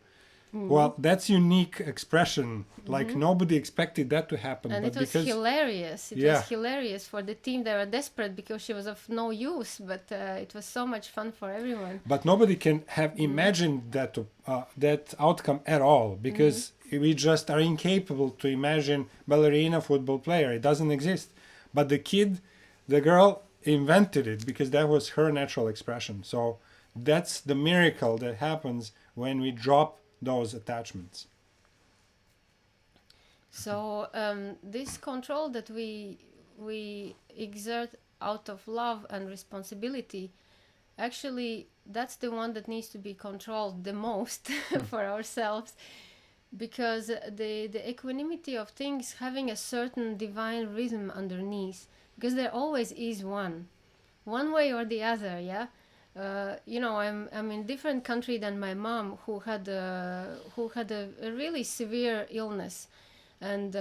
Well, that's unique expression. Like nobody expected that to happen. And but it was hilarious. It was hilarious for the team. They were desperate because she was of no use, but it was so much fun for everyone. But nobody can have imagined that that outcome at all, because we just are incapable to imagine ballerina football player. It doesn't exist. But the girl invented it because that was her natural expression. So that's the miracle that happens when we drop those attachments. So this control that we exert out of love and responsibility, actually that's the one that needs to be controlled the most for ourselves, because the equanimity of things having a certain divine rhythm underneath, because there always is one way or the other. I'm in different country than my mom, who had a really severe illness, and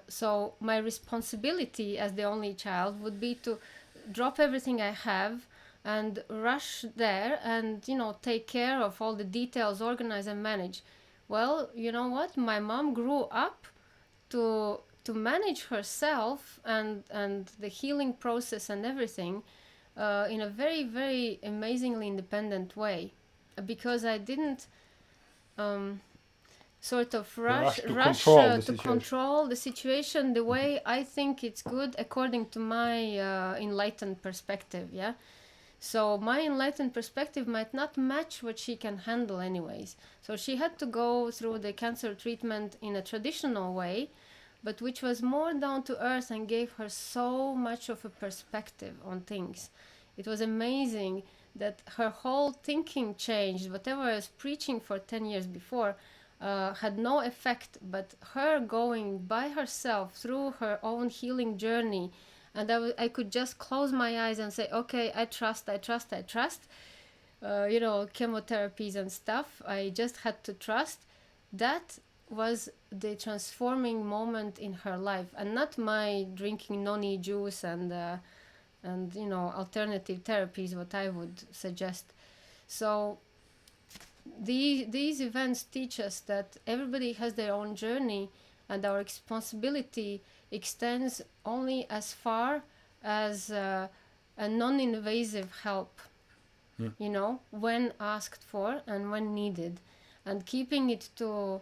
so my responsibility as the only child would be to drop everything I have and rush there and take care of all the details, organize and manage. Well, you know what? My mom grew up to manage herself and the healing process and everything in a very, very amazingly independent way, because I didn't sort of rush to control the situation the way I think it's good according to my enlightened perspective. So my enlightened perspective might not match what she can handle anyways. So she had to go through the cancer treatment in a traditional way, but which was more down to earth and gave her so much of a perspective on things. It was amazing that her whole thinking changed. Whatever I was preaching for 10 years before had no effect, but her going by herself through her own healing journey, and I could just close my eyes and say, okay, I trust. Chemotherapies and stuff, I just had to trust. That was the transforming moment in her life, and not my drinking noni juice and alternative therapies, what I would suggest. So these events teach us that everybody has their own journey, and our responsibility extends only as far as a non-invasive help, when asked for and when needed, and keeping it to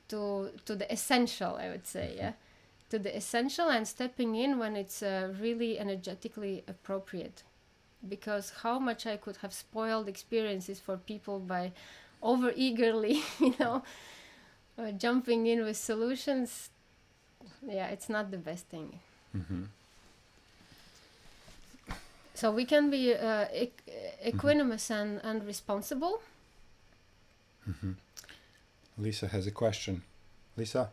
the essential, I would say, to the essential, and stepping in when it's really energetically appropriate. Because how much I could have spoiled experiences for people by over eagerly, jumping in with solutions. It's not the best thing. So we can be equanimous and responsible. Lisa has a question. Lisa?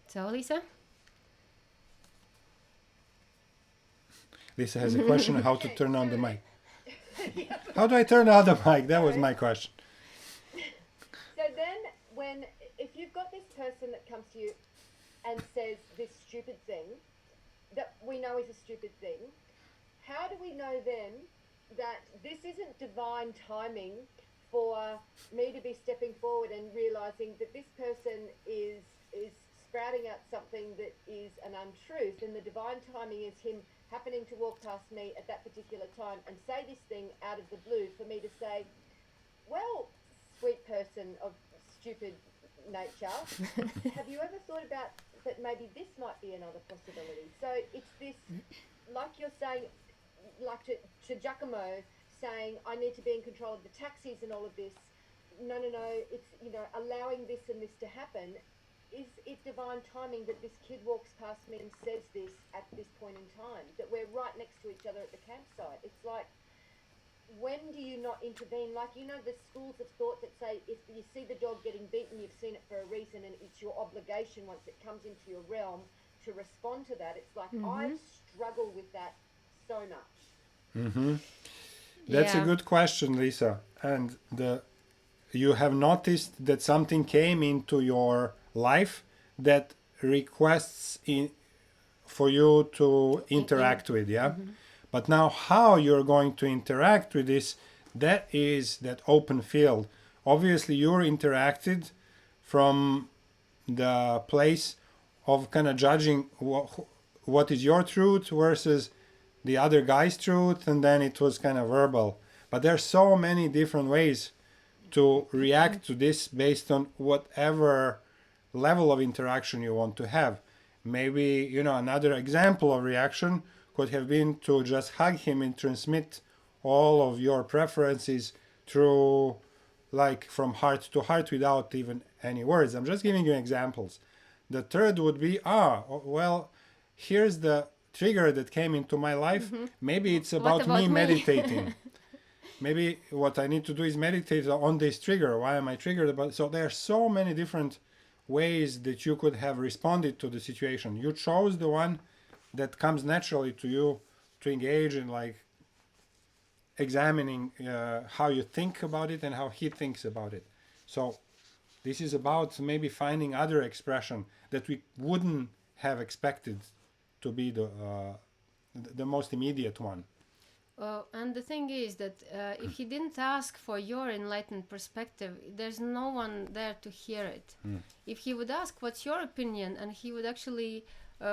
So, Lisa? Lisa has a question on how to turn on the mic. How do I turn on the mic? That was my question. So then, if you've got this person that comes to you and says this stupid thing that we know is a stupid thing, how do we know then that this isn't divine timing for me to be stepping forward and realizing that this person is sprouting out something that is an untruth, and the divine timing is him happening to walk past me at that particular time and say this thing out of the blue for me to say, well, sweet person of stupid nature, have you ever thought about that maybe this might be another possibility? So it's this, like you're saying, like to Giacomo saying, I need to be in control of the taxis and all of this. No, no, no, it's, you know, allowing this and this to happen. Is it divine timing that this kid walks past me and says this at this point in time, that we're right next to each other at the campsite? It's like, when do you not intervene? Like, you know, the schools of thought that say if you see the dog getting beaten, you've seen it for a reason, and it's your obligation once it comes into your realm to respond to that. It's like, I struggle with that so much. That's a good question, Lisa. And you have noticed that something came into your life that requests for you to interact with, yeah? But now how you're going to interact with this, that is that open field. Obviously, you're interacted from the place of kind of judging what is your truth versus the other guy's truth, and then it was kind of verbal. But there's so many different ways to react to this based on whatever level of interaction you want to have. Maybe, you know, another example of reaction could have been to just hug him and transmit all of your preferences through, like, from heart to heart without even any words. I'm just giving you examples. The third would be, well, here's the trigger that came into my life. Maybe it's about me meditating. Maybe what I need to do is meditate on this trigger. Why am I triggered about it? So there are so many different ways that you could have responded to the situation. You chose the one that comes naturally to you to engage in, like, examining how you think about it and how he thinks about it. So this is about maybe finding other expression that we wouldn't have expected to be the most immediate one. And the thing is that if he didn't ask for your enlightened perspective, there's no one there to hear it. If he would ask, what's your opinion, and he would actually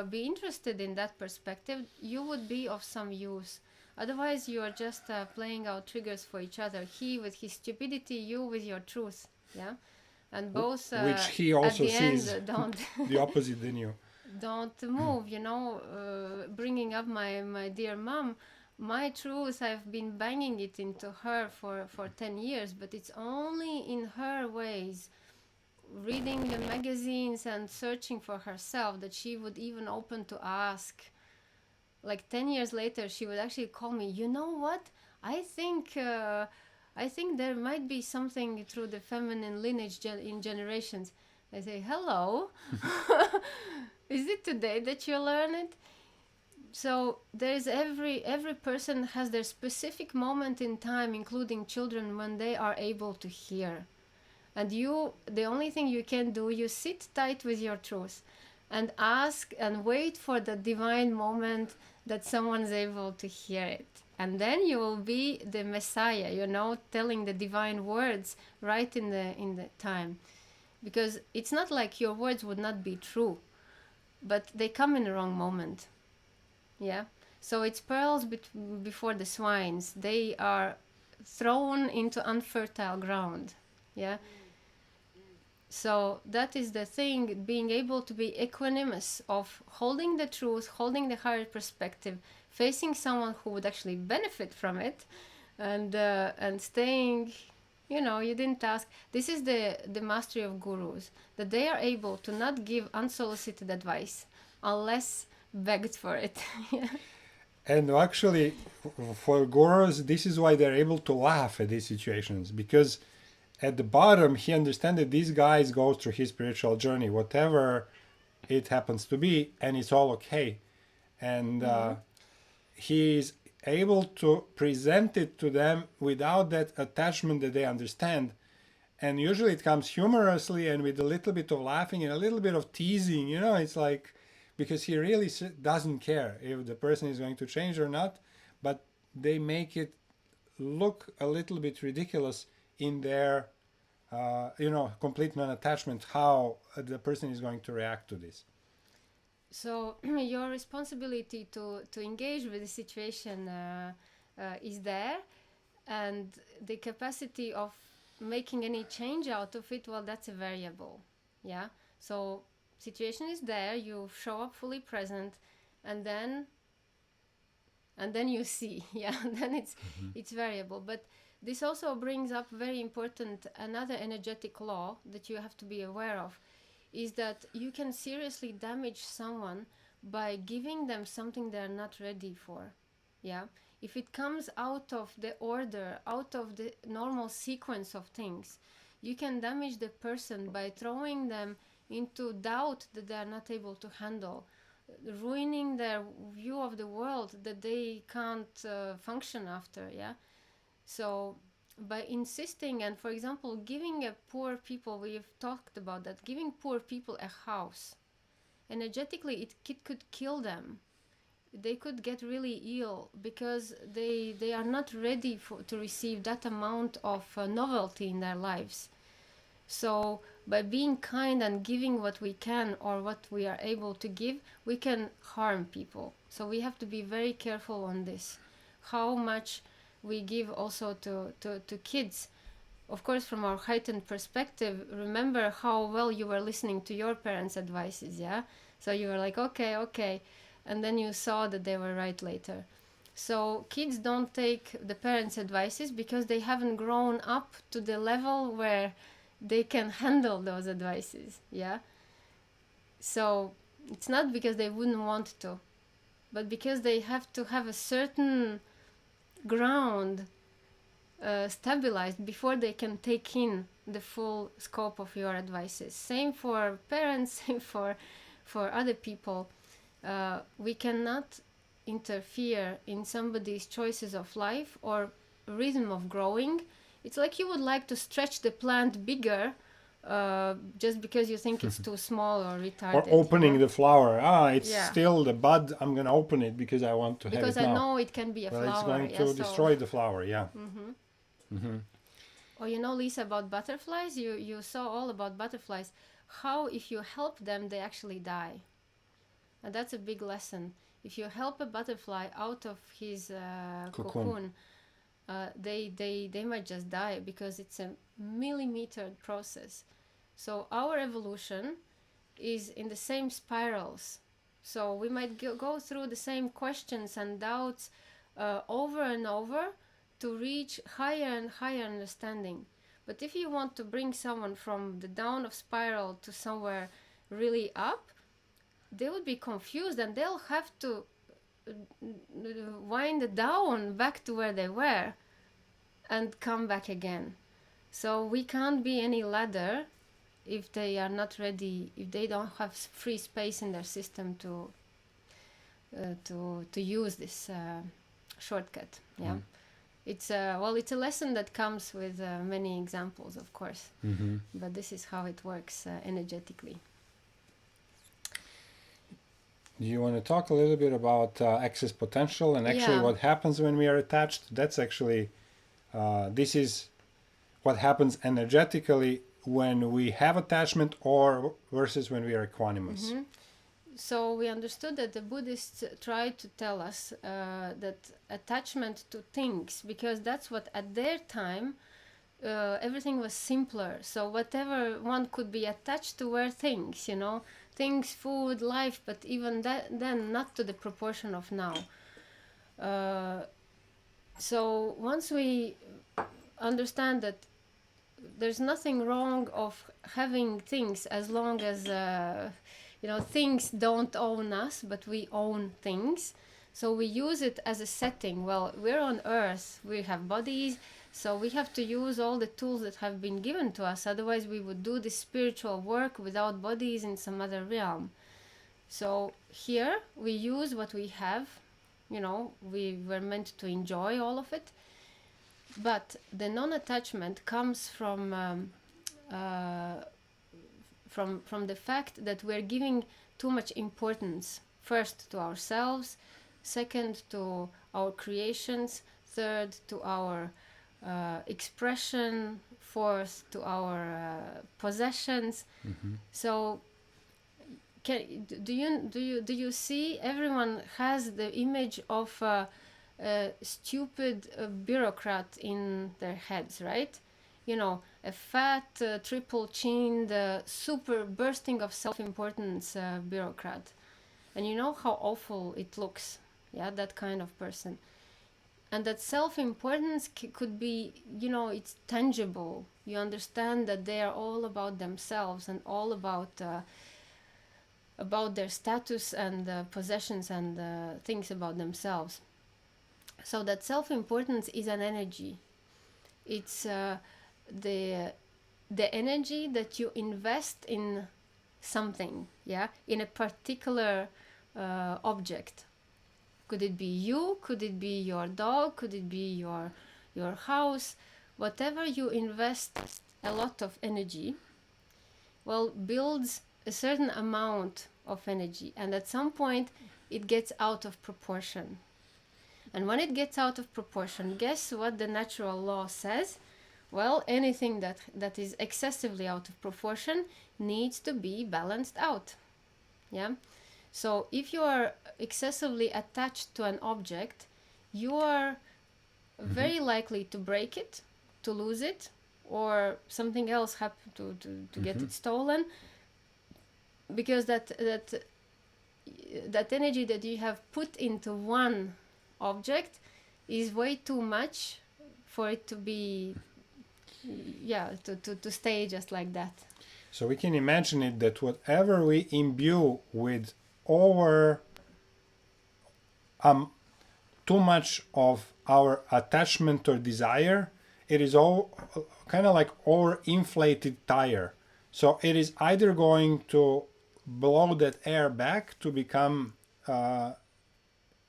be interested in that perspective, you would be of some use. Otherwise, you are just playing out triggers for each other. He with his stupidity, you with your truth. Yeah, and both which he also at the sees end don't the opposite than you. Don't move. You know, bringing up my dear mom. My truth, I've been banging it into her for 10 years, but it's only in her ways, reading the magazines and searching for herself, that she would even open to ask. Like 10 years later, she would actually call me, you know what? I think there might be something through the feminine lineage in generations. I say, hello. Is it today that you learn it? So there's every person has their specific moment in time, including children, when they are able to hear. And the only thing you can do, you sit tight with your truth and ask and wait for the divine moment that someone's able to hear it. And then you will be the Messiah, you know, telling the divine words right in the time. Because it's not like your words would not be true, but they come in the wrong moment. Yeah, so it's pearls before the swines. They are thrown into unfertile ground. Yeah, so that is the thing, being able to be equanimous of holding the truth, holding the higher perspective, facing someone who would actually benefit from it, and staying, you know, you didn't ask. This is the mastery of gurus, that they are able to not give unsolicited advice unless begged for it. And actually, for gurus, this is why they're able to laugh at these situations, because at the bottom, he understands that these guys go through his spiritual journey, whatever it happens to be, and it's all okay. And he is able to present it to them without that attachment that they understand. And usually it comes humorously and with a little bit of laughing and a little bit of teasing, you know, it's like, because he really doesn't care if the person is going to change or not, but they make it look a little bit ridiculous in their, complete non-attachment, how the person is going to react to this. So your responsibility to engage with the situation is there, and the capacity of making any change out of it, well, that's a variable. Yeah, so situation is there, you show up fully present, and then and then you see. Yeah, then it's variable. But this also brings up very important another energetic law that you have to be aware of, is that you can seriously damage someone by giving them something they're not ready for. Yeah, if it comes out of the order, out of the normal sequence of things, you can damage the person by throwing them into doubt that they are not able to handle, ruining their view of the world that they can't function after. Yeah, so by insisting and, for example, giving a poor people, we've talked about that, giving poor people a house, energetically it could kill them. They could get really ill because they are not ready to receive that amount of novelty in their lives. So by being kind and giving what we can or what we are able to give, we can harm people. So we have to be very careful on this, how much we give also to kids. Of course, from our heightened perspective, remember how well you were listening to your parents' advices, yeah? So you were like, okay, okay. And then you saw that they were right later. So kids don't take the parents' advices because they haven't grown up to the level where they can handle those advices, yeah? So it's not because they wouldn't want to, but because they have to have a certain ground stabilized before they can take in the full scope of your advices. Same for parents, same for other people. We cannot interfere in somebody's choices of life or rhythm of growing. It's like you would like to stretch the plant bigger just because you think it's too small or retarded. Or opening the flower. It's Yeah. still the bud. I'm going to open it because I want to have it now. Because I know it can be a Well, flower. it's going yeah, to so- destroy the flower, yeah. Or you know, Lisa, about butterflies, you saw all about butterflies. How if you help them, they actually die. And that's a big lesson. If you help a butterfly out of his cocoon, they might just die because it's a millimeter process. So our evolution is in the same spirals. So we might go through the same questions and doubts over and over to reach higher and higher understanding. But if you want to bring someone from the down of spiral to somewhere really up, they would be confused and they'll have to wind down back to where they were and come back again. So we can't be any ladder if they are not ready, if they don't have free space in their system to use this shortcut. Yeah, it's it's a lesson that comes with many examples, of course. But this is how it works energetically. Do you want to talk a little bit about excess potential and actually what happens when we are attached? That's actually, this is what happens energetically when we have attachment or versus when we are equanimous. So we understood that the Buddhists tried to tell us that attachment to things, because that's what at their time everything was simpler. So whatever one could be attached to were things, you know, things, food, life, but even that, then not to the proportion of now. So once we understand that there's nothing wrong of having things as long as things don't own us, but we own things. So we use it as a setting. Well, we're on earth, we have bodies, so we have to use all the tools that have been given to us. Otherwise we would do this spiritual work without bodies in some other realm. So here we use what we have. We were meant to enjoy all of it. But the non-attachment comes from the fact that we're giving too much importance, first to ourselves, second to our creations, third to our expression, fourth to our possessions. So do you see everyone has the image of a stupid bureaucrat in their heads, right? A fat, triple-chinned, super bursting of self-importance bureaucrat. And you know how awful it looks. Yeah, that kind of person. And that self-importance could be, it's tangible. You understand that they are all about themselves and all about their status and possessions and things about themselves. So that self-importance is an energy. It's the energy that you invest in something, yeah, in a particular object. Could it be you? Could it be your dog? Could it be your house? Whatever you invest a lot of energy, well, builds a certain amount of energy, and at some point it gets out of proportion. And when it gets out of proportion, guess what the natural law says? Well, anything that is excessively out of proportion needs to be balanced out. Yeah. So if you are excessively attached to an object, you are very likely to break it, to lose it, or something else happen to get it stolen, because that energy that you have put into one object is way too much for it to be to stay just like that. So we can imagine it that whatever we imbue with over too much of our attachment or desire, it is all kind of like over-inflated tire. So it is either going to blow that air back to become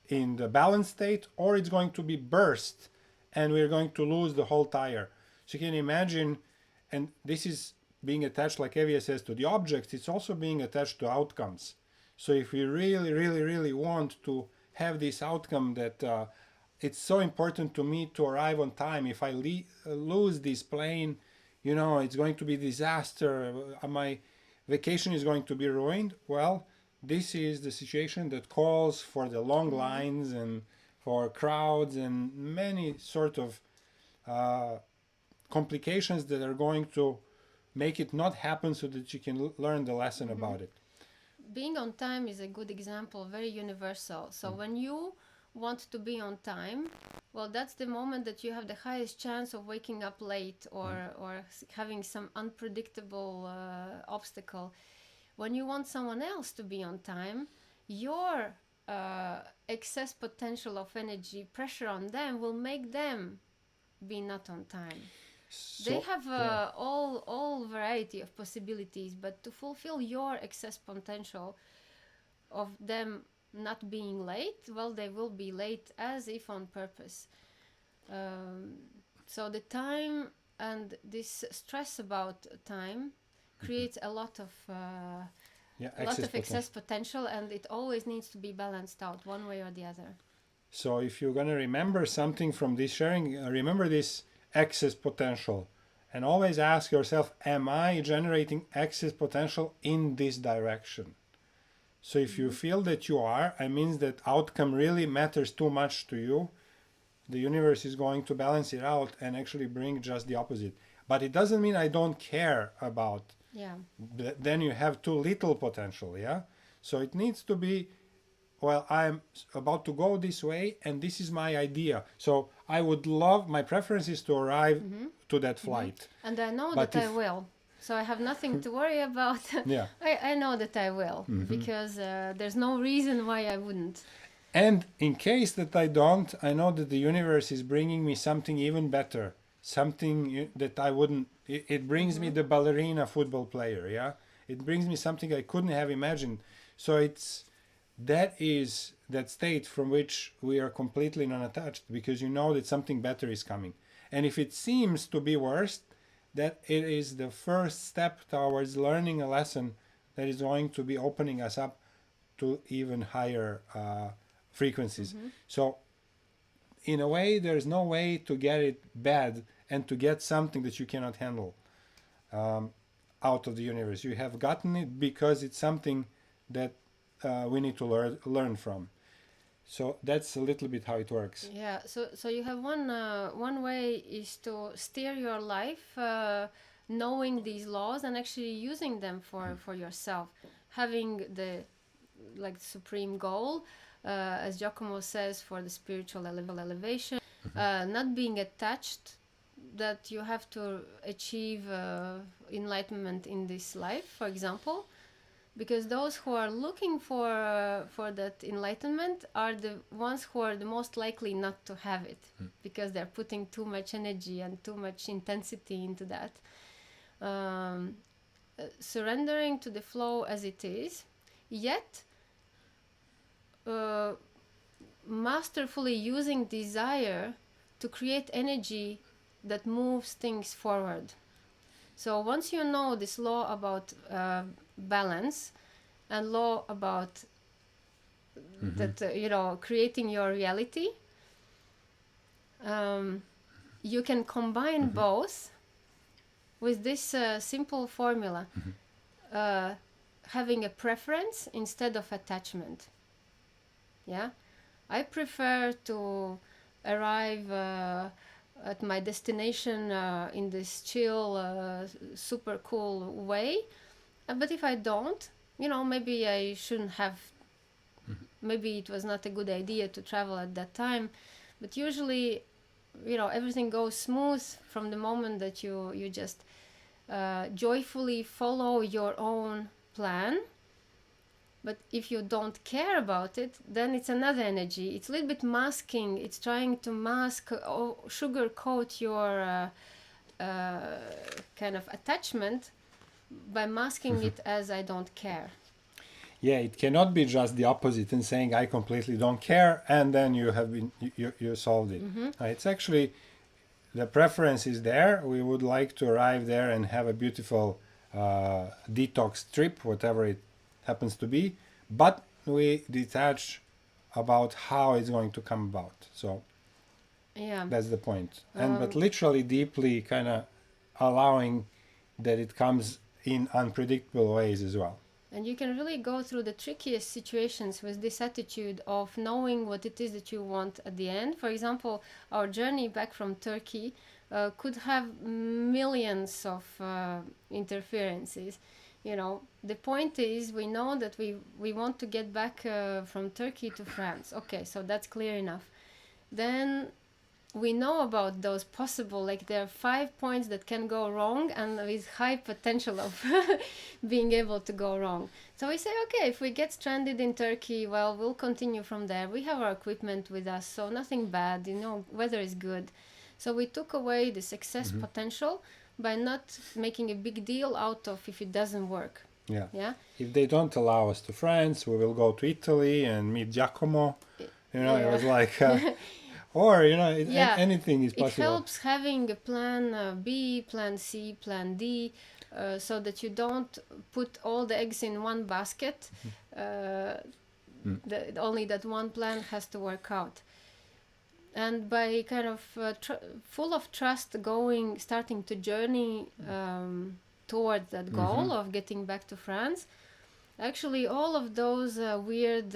in the balanced state, or it's going to be burst and we're going to lose the whole tire. So you can imagine, and this is being attached, like Evia says, to the objects, it's also being attached to outcomes. So if we really, really, really want to have this outcome that it's so important to me to arrive on time, if I lose this plane, it's going to be disaster, my vacation is going to be ruined. Well, this is the situation that calls for the long lines and for crowds and many sort of complications that are going to make it not happen, so that you can learn the lesson about it. Being on time is a good example, very universal. So when you want to be on time, well, that's the moment that you have the highest chance of waking up late or having some unpredictable obstacle. When you want someone else to be on time, your excess potential of energy pressure on them will make them be not on time. So, they have all variety of possibilities, but to fulfill your excess potential of them not being late, well, they will be late as if on purpose. So the time and this stress about time creates a lot of excess potential, and it always needs to be balanced out one way or the other. So if you're going to remember something from this sharing, remember this excess potential, and always ask yourself, am I generating excess potential in this direction? So if you feel that you are, it means that outcome really matters too much to you. The universe is going to balance it out and actually bring just the opposite. But it doesn't mean I don't care about. Then you have too little potential, yeah? So it needs to be, well, I'm about to go this way and this is my idea. So I would love, my preference is to arrive to that flight. And I know that I will. So I have nothing to worry about. I know that I will, because there's no reason why I wouldn't. And in case that I don't, I know that the universe is bringing me something even better, something that I wouldn't. It brings me the ballerina football player, yeah? It brings me something I couldn't have imagined. So that is that state from which we are completely non-attached, because you know that something better is coming. And if it seems to be worse, that it is the first step towards learning a lesson that is going to be opening us up to even higher frequencies. So in a way, there's no way to get it bad and to get something that you cannot handle out of the universe. You have gotten it because it's something that we need to learn from. So that's a little bit how it works. Yeah. So you have one way is to steer your life, knowing these laws and actually using them for yourself, having the supreme goal, as Giacomo says, for the spiritual elevation, not being attached that you have to achieve enlightenment in this life, for example, because those who are looking for that enlightenment are the ones who are the most likely not to have it, because they're putting too much energy and too much intensity into that. Surrendering to the flow as it is, yet masterfully using desire to create energy that moves things forward. So once you know this law about balance and law about that, creating your reality, you can combine both with this simple formula, having a preference instead of attachment. Yeah, I prefer to arrive at my destination in this chill, super cool way. But if I don't, maybe I shouldn't have, maybe it was not a good idea to travel at that time. But usually, everything goes smooth from the moment that you just joyfully follow your own plan. But if you don't care about it, then it's another energy. It's a little bit masking. It's trying to mask or sugarcoat your kind of attachment by masking it as I don't care. Yeah, it cannot be just the opposite and saying I completely don't care, and then you have been you solved it. It's actually the preference is there. We would like to arrive there and have a beautiful detox trip, whatever it happens to be, but we detach about how it's going to come about. So yeah, that's the point. But literally deeply kind of allowing that it comes in unpredictable ways as well. And you can really go through the trickiest situations with this attitude of knowing what it is that you want at the end. For example, our journey back from Turkey could have millions of interferences. The point is, we know that we want to get back from Turkey to France. Okay, so that's clear enough. Then we know about those possible, like there are 5 points that can go wrong and with high potential of being able to go wrong. So we say, okay, if we get stranded in Turkey, well, we'll continue from there. We have our equipment with us, so nothing bad, weather is good. So we took away the success potential by not making a big deal out of if it doesn't work. Yeah. If they don't allow us to France, we will go to Italy and meet Giacomo. It was like... or, anything is possible. It helps having a plan B, plan C, plan D, so that you don't put all the eggs in one basket. Only that one plan has to work out. And by kind of full of trust starting to journey towards that goal of getting back to France, actually all of those weird...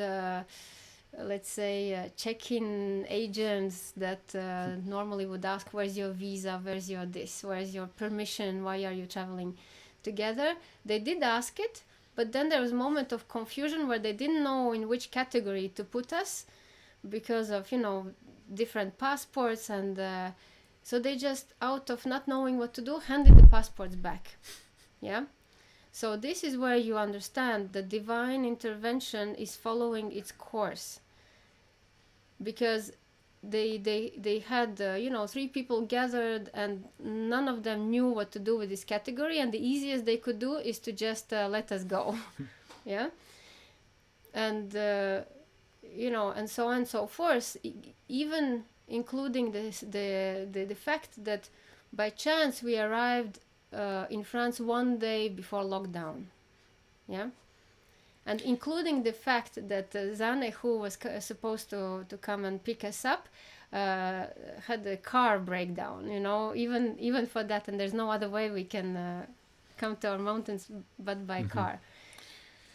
let's say check-in agents that normally would ask, where's your visa, where's your this, where's your permission, why are you traveling together? They did ask it, but then there was a moment of confusion where they didn't know in which category to put us because of different passports, and so they just, out of not knowing what to do, handed the passports back. So this is where you understand that divine intervention is following its course, because they had 3 people gathered and none of them knew what to do with this category, and the easiest they could do is to just let us go. And and so on and so forth, even including the fact that by chance we arrived in France one day before lockdown, and including the fact that Zane, who was supposed to come and pick us up, had a car breakdown, even for that, and there's no other way we can come to our mountains but by car.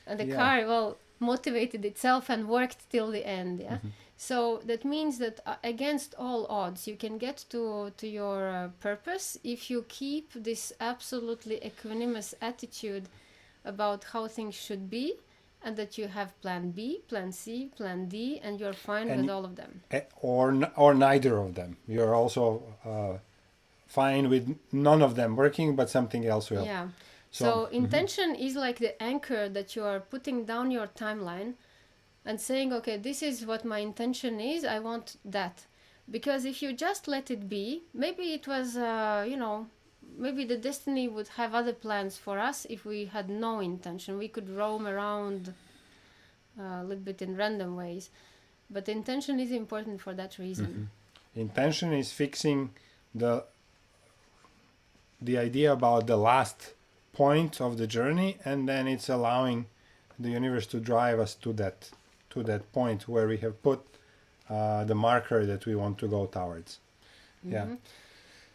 And the car, motivated itself and worked till the end. So that means that against all odds, you can get to your purpose if you keep this absolutely equanimous attitude about how things should be, and that you have plan B, plan C, plan D, and you're fine with all of them. Or neither of them. You're also fine with none of them working, but something else will. Yeah. So intention is like the anchor that you are putting down your timeline and saying, okay, this is what my intention is, I want that. Because if you just let it be, maybe it was, maybe the destiny would have other plans for us if we had no intention. We could roam around a little bit in random ways. But intention is important for that reason. Intention is fixing the idea about the last point of the journey, and then it's allowing the universe to drive us to that point where we have put the marker that we want to go towards. Yeah.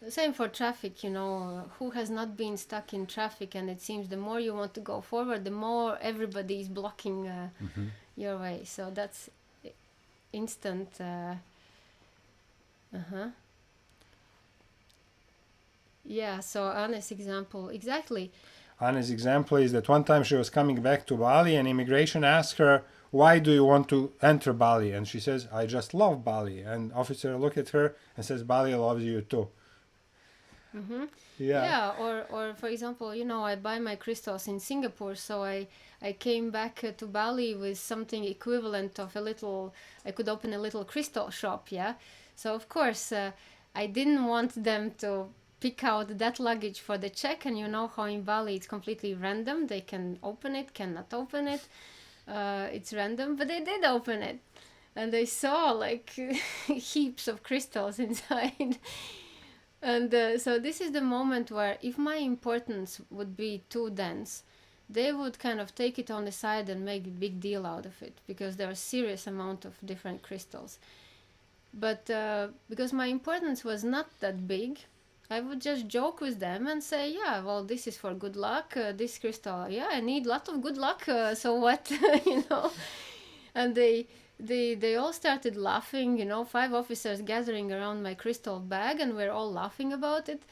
Same for traffic, who has not been stuck in traffic, and it seems the more you want to go forward, the more everybody is blocking your way. So that's instant. Yeah, so Anne's example, exactly. Anne's example is that one time she was coming back to Bali and immigration asked her, why do you want to enter Bali? And she says, I just love Bali. And officer look at her and says, Bali loves you too. Yeah, or for example, I buy my crystals in Singapore, so I came back to Bali with something equivalent of I could open a little crystal shop, yeah? So of course, I didn't want them to pick out that luggage for the check, and you know how in Bali it's completely random. They can open it, cannot open it. It's random, but they did open it. And they saw like heaps of crystals inside. And so this is the moment where if my importance would be too dense, they would kind of take it on the side and make a big deal out of it, because there are a serious amount of different crystals. But because my importance was not that big, I would just joke with them and say, yeah, well, this is for good luck. This crystal, yeah, I need a lot of good luck. So what, And they all started laughing, 5 officers gathering around my crystal bag, and we're all laughing about it.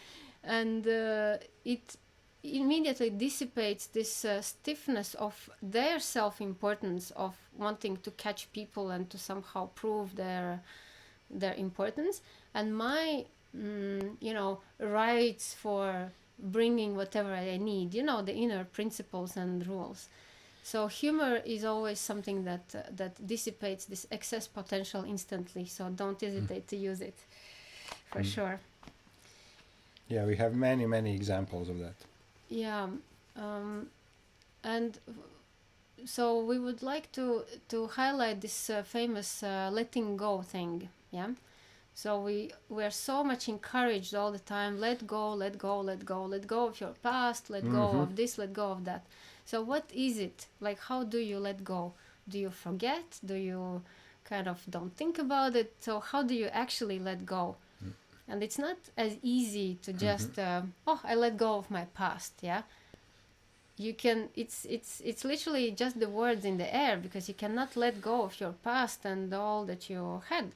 And it immediately dissipates this stiffness of their self-importance, of wanting to catch people and to somehow prove their importance. And my rights for bringing whatever I need, the inner principles and rules. So humor is always something that dissipates this excess potential instantly. So don't hesitate to use it, for sure. Yeah, we have many, many examples of that. Yeah, and so we would like to highlight this famous letting go thing. Yeah. So we are so much encouraged all the time, let go, let go, let go, let go of your past, let go of this, let go of that. So what is it? Like, how do you let go? Do you forget? Do you kind of don't think about it? So how do you actually let go? And it's not as easy to just, I let go of my past, yeah? You can, it's literally just the words in the air, because you cannot let go of your past and all that you had.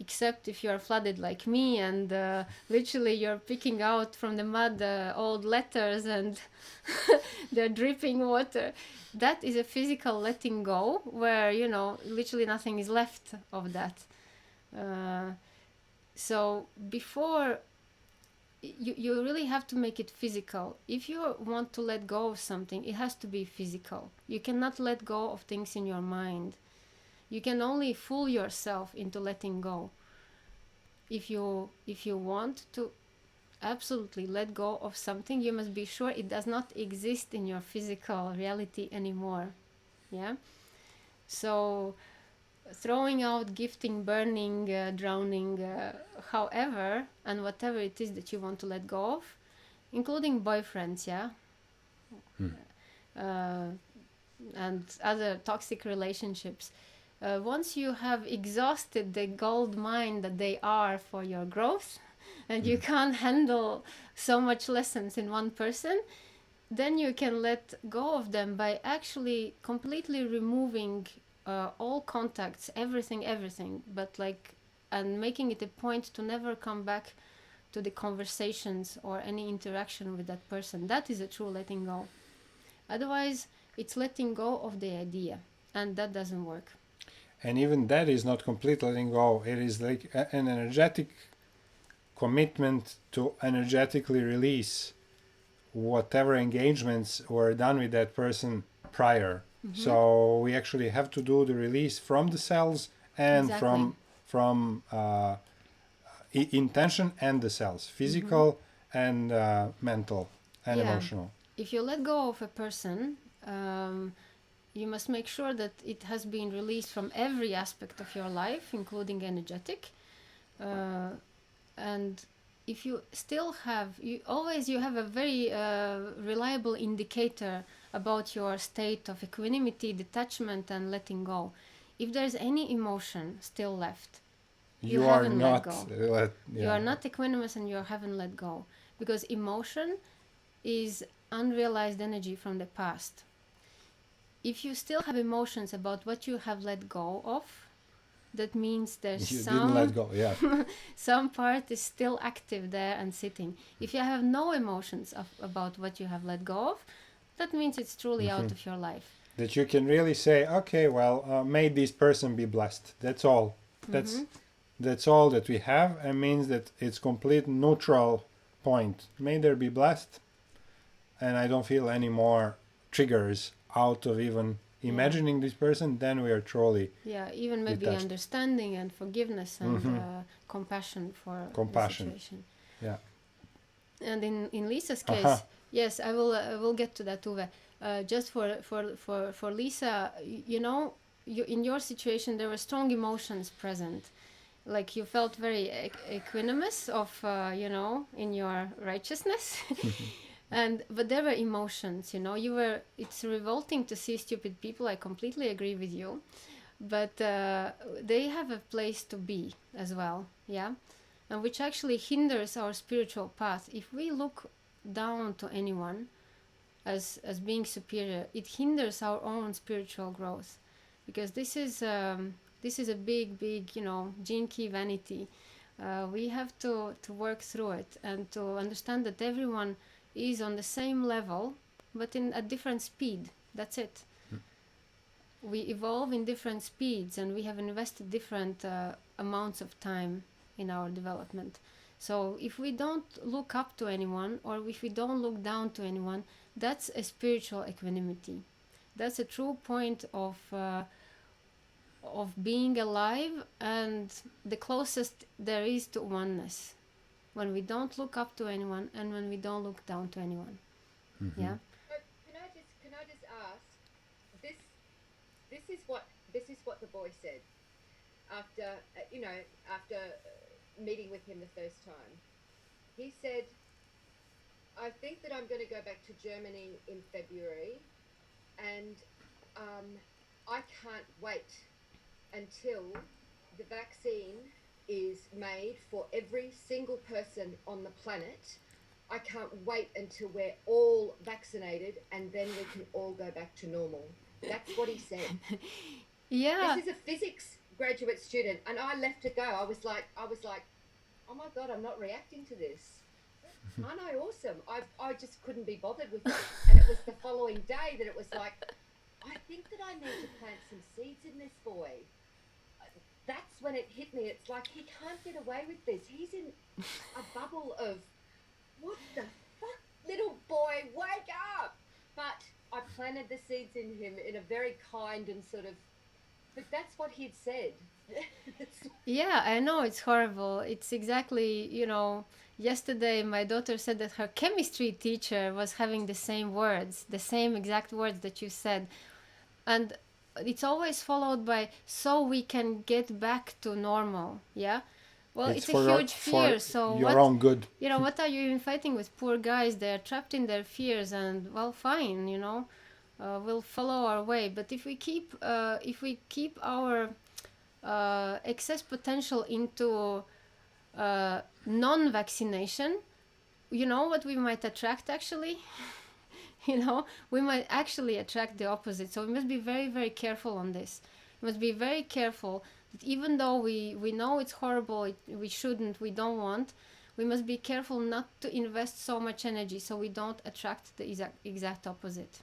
Except if you are flooded like me and literally you're picking out from the mud old letters and they're dripping water. That is a physical letting go where, literally nothing is left of that. So before, you really have to make it physical. If you want to let go of something, it has to be physical. You cannot let go of things in your mind. You can only fool yourself into letting go. If you want to absolutely let go of something, you must be sure it does not exist in your physical reality anymore. Yeah? So throwing out, gifting, burning, drowning, however, and whatever it is that you want to let go of, including boyfriends, yeah? And other toxic relationships. Once you have exhausted the gold mine that they are for your growth, and you can't handle so much lessons in one person, then you can let go of them by actually completely removing all contacts, everything, but and making it a point to never come back to the conversations or any interaction with that person. That is a true letting go. Otherwise, it's letting go of the idea, and that doesn't work. And even that is not complete letting go. It is like an energetic commitment to energetically release whatever engagements were done with that person prior. So we actually have to do the release from the cells and from intention and the cells, physical and mental and emotional. If you let go of a person, you must make sure that it has been released from every aspect of your life, including energetic. And if you still have, you have a very reliable indicator about your state of equanimity, detachment, and letting go. If there's any emotion still left, you haven't let go. You are not equanimous and you haven't let go. Because emotion is unrealized energy from the past. If you still have emotions about what you have let go of, that means there's didn't let go, some part is still active there and sitting. If you have no emotions about what you have let go of, that means it's truly out of your life. That you can really say, okay, well, may this person be blessed. That's all. That's all that we have, and means that it's complete neutral point. May there be blessed, and I don't feel any more triggers out of even imagining this person. Then we are truly even maybe detached. Understanding and forgiveness and compassion for the situation. And in Lisa's case, yes, I will get to that, Uwe. Just for Lisa, in your situation there were strong emotions present. Like you felt very equanimous of in your righteousness. But there were emotions, it's revolting to see stupid people. I completely agree with you, but they have a place to be as well, and which actually hinders our spiritual path. If we look down to anyone as being superior, it hinders our own spiritual growth, because this is a big gene key vanity. We have to work through it and to understand that everyone is on the same level, but in a different speed. That's it. We evolve in different speeds, and we have invested different amounts of time in our development. So if we don't look up to anyone, or if we don't look down to anyone, that's a spiritual equanimity. That's a true point of being alive, and the closest there is to oneness. When we don't look up to anyone, and when we don't look down to anyone. Can I just ask, this is what the boy said after meeting with him the first time. He said, I think that I'm going to go back to Germany in February, and I can't wait until the vaccine is made for every single person on the planet. I can't wait until we're all vaccinated, and then we can all go back to normal. That's what he said. This is a physics graduate student, and I left to go. I was like, oh my God, I'm not reacting to this. Aren't I awesome? I just couldn't be bothered with it. And it was the following day that it was like, I think that I need to plant some seeds in this boy. That's when it hit me. It's like, he can't get away with this. He's in a bubble of, what the fuck, little boy, wake up! But I planted the seeds in him in a very kind and sort of, but that's what he'd said. Yeah, I know, it's horrible. It's exactly, yesterday my daughter said that her chemistry teacher was having the same exact words that you said. And it's always followed by, so we can get back to normal, Well, it's a huge fear, so your own good. What are you even fighting with? Poor guys, they're trapped in their fears, and well, fine, we'll follow our way. But if we keep our excess potential into non-vaccination, what we might attract actually? We might actually attract the opposite. So we must be very, very careful on this. We must be very careful that even though we know it's horrible, we shouldn't, we don't want, we must be careful not to invest so much energy so we don't attract the exact opposite.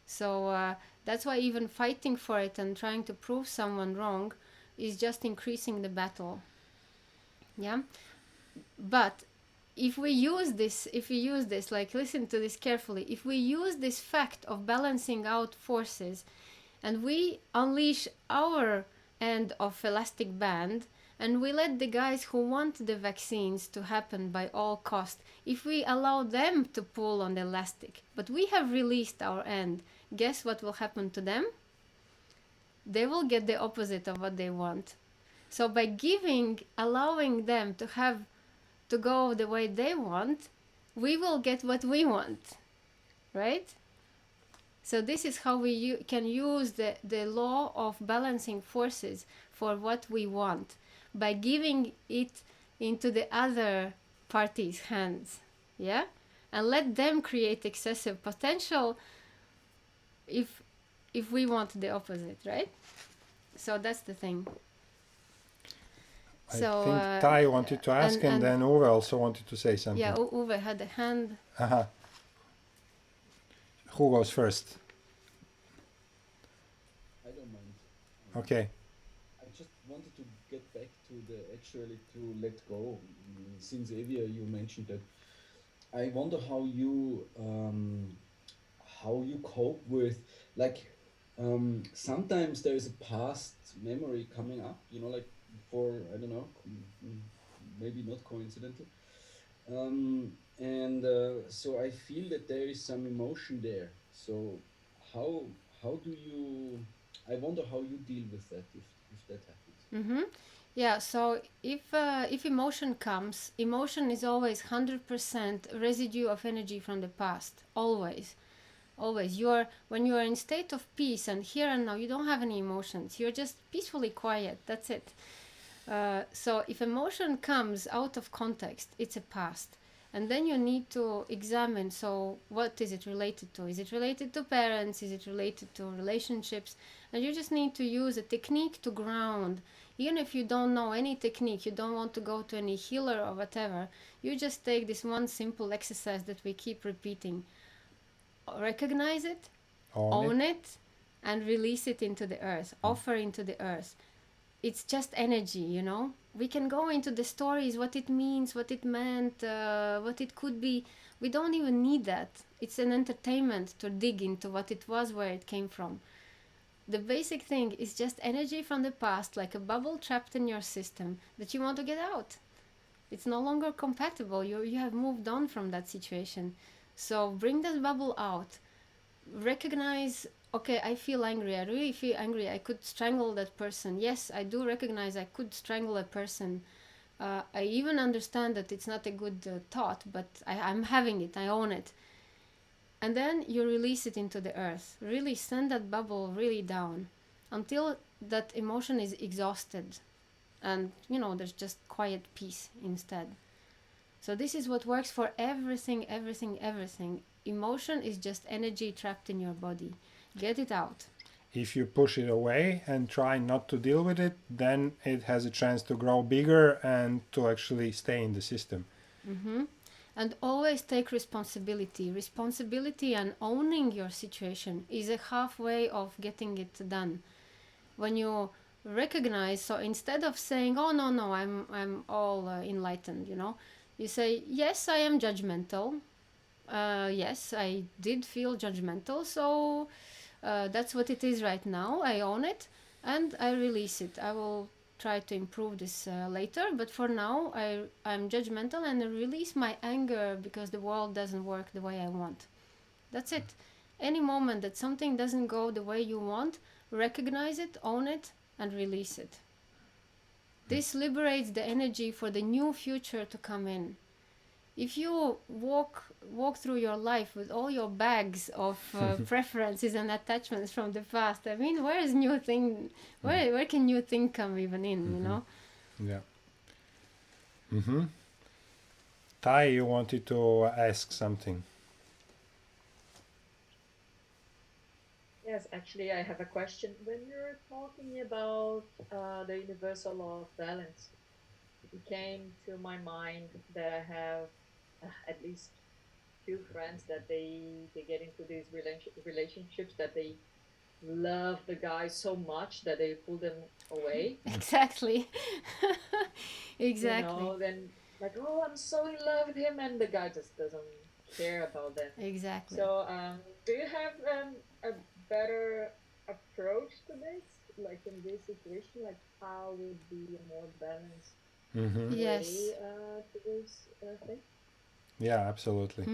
So that's why even fighting for it and trying to prove someone wrong is just increasing the battle. Yeah. But if we use this, like, listen to this carefully, if we use this fact of balancing out forces and we unleash our end of elastic band and we let the guys who want the vaccines to happen by all cost, if we allow them to pull on the elastic, but we have released our end, guess what will happen to them? They will get the opposite of what they want. So by allowing them to go the way they want, we will get what we want, right? So this is how we can use the law of balancing forces for what we want, by giving it into the other party's hands, yeah? And let them create excessive potential if we want the opposite, right? So that's the thing. I think Tai wanted to ask, and then Uwe also wanted to say something. Yeah, Uwe had a hand. Who goes first? I don't mind. Okay. I just wanted to get back to to let go. Since Evia, you mentioned that. I wonder how you cope with, like, sometimes there is a past memory coming up, like, for, I don't know, maybe not coincidental, and so I feel that there is some emotion there. So how do you, I wonder how you deal with that, if that happens. Mm-hmm. Yeah, so if emotion comes, emotion is always 100% residue of energy from the past, always. Always. When you are in state of peace and here and now, you don't have any emotions, you're just peacefully quiet, that's it. So if emotion comes out of context, it's a past. And then you need to examine, so what is it related to? Is it related to parents? Is it related to relationships? And you just need to use a technique to ground. Even if you don't know any technique, you don't want to go to any healer or whatever, you just take this one simple exercise that we keep repeating. Recognize it, own it, and release it into the earth, offer into the earth. It's just energy, We can go into the stories, what it means, what it meant, what it could be. We don't even need that. It's an entertainment to dig into what it was, where it came from. The basic thing is just energy from the past, like a bubble trapped in your system that you want to get out. It's no longer compatible. You have moved on from that situation. So bring that bubble out. Recognize, okay, I feel angry. I really feel angry. I could strangle that person. Yes, I do recognize I could strangle a person. I even understand that it's not a good thought, but I'm having it. I own it. And then you release it into the earth. Really send that bubble really down until that emotion is exhausted. And, there's just quiet peace instead. So this is what works for everything, everything, everything. Emotion is just energy trapped in your body. Get it out. If you push it away and try not to deal with it, then it has a chance to grow bigger and to actually stay in the system. Mm-hmm. And always take responsibility. Responsibility and owning your situation is a halfway of getting it done. When you recognize, so instead of saying, oh, no, I'm all enlightened, you say, yes, I am judgmental. Yes, I did feel judgmental, so that's what it is right now. I own it and I release it. I will try to improve this later, but for now I'm judgmental and I release my anger because the world doesn't work the way I want. That's it. Any moment that something doesn't go the way you want, recognize it, own it, and release it. This liberates the energy for the new future to come in. If you walk through your life with all your bags of preferences and attachments from the past, I mean, where can new thing come even in, Yeah. Mm-hmm. Tai, you wanted to ask something. Yes, actually, I have a question. When you're talking about the universal law of balance, it came to my mind that I have at least few friends that they get into these relationships that they love the guy so much that they pull them away. Exactly. You Exactly. know, then like, oh, I'm so in love with him, and the guy just doesn't care about them. Exactly. So, do you have a better approach to this, like in this situation, like how would be a more balanced Yes. way to this thing? Yeah, absolutely.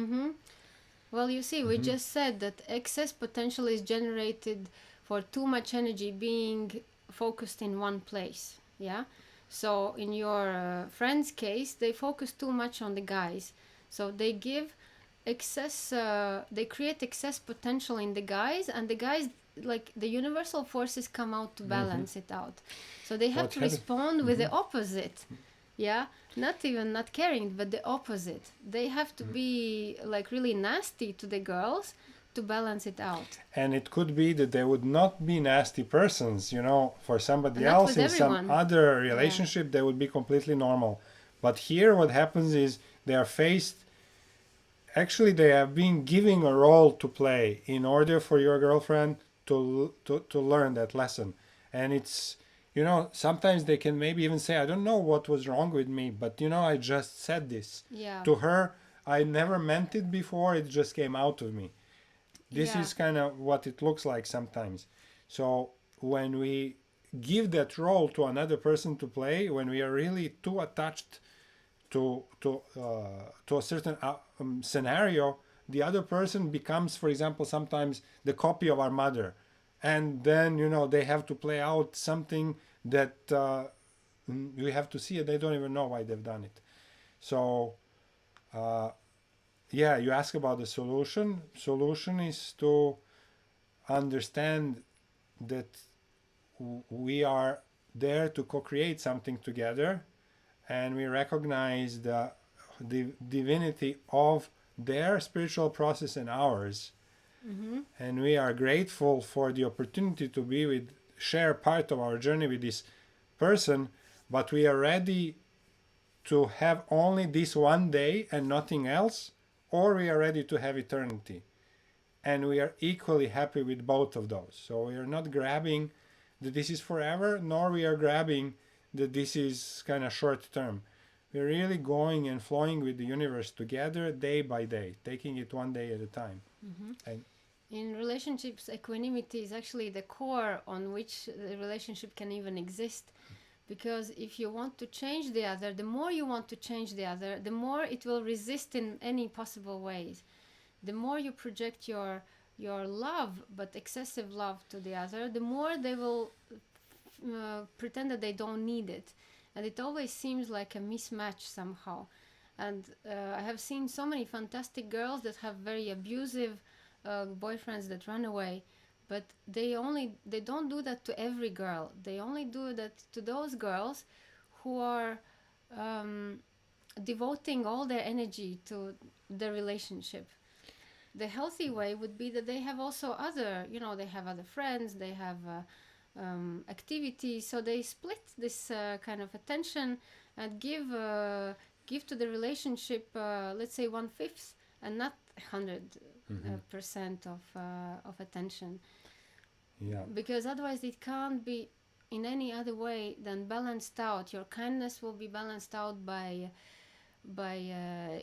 Well, you see, we just said that excess potential is generated for too much energy being focused in one place. Yeah. So in your friend's case, they focus too much on the guys. So they give excess, they create excess potential in the guys, and the guys, like the universal forces, come out to balance it out. So they have What to happens? respond with the opposite. Yeah, not even not caring, but the opposite. They have to be like really nasty to the girls to balance it out. And it could be that they would not be nasty persons, you know, for somebody Not else with in some everyone. other relationship, they would be completely normal. But here, what happens is they are faced, actually, they have been giving a role to play in order for your girlfriend to learn that lesson. And it's, you know, sometimes they can maybe even say, I don't know what was wrong with me, but, you know, I just said this. Yeah. To her, I never meant it before, it just came out of me. This Yeah. is kind of what it looks like sometimes. So when we give that role to another person to play, when we are really too attached to a certain scenario, the other person becomes, for example, sometimes the copy of our mother, and then you know they have to play out something that we have to see, and they don't even know why they've done it. So yeah, you ask about the solution. Solution is to understand that we are there to co-create something together, and we recognize the divinity of their spiritual process and ours. And we are grateful for the opportunity to be with, share part of our journey with this person, but we are ready to have only this one day and nothing else, or we are ready to have eternity. And we are equally happy with both of those. So we are not grabbing that this is forever, nor we are grabbing that this is kind of short term. We're really going and flowing with the universe together day by day, taking it one day at a time. And in relationships, equanimity is actually the core on which the relationship can even exist. Because if you want to change the other, the more you want to change the other, the more it will resist in any possible ways. The more you project your love, but excessive love to the other, the more they will pretend that they don't need it. And it always seems like a mismatch somehow. And I have seen so many fantastic girls that have very abusive boyfriends that run away, but they don't do that to every girl. They only do that to those girls who are devoting all their energy to the relationship. The healthy way would be that they have also other, they have other friends, they have activities, so they split this kind of attention and give to the relationship, let's say 1/5, and not 100% of attention. yeah, Because otherwise it can't be in any other way than balanced out. Your kindness will be balanced out by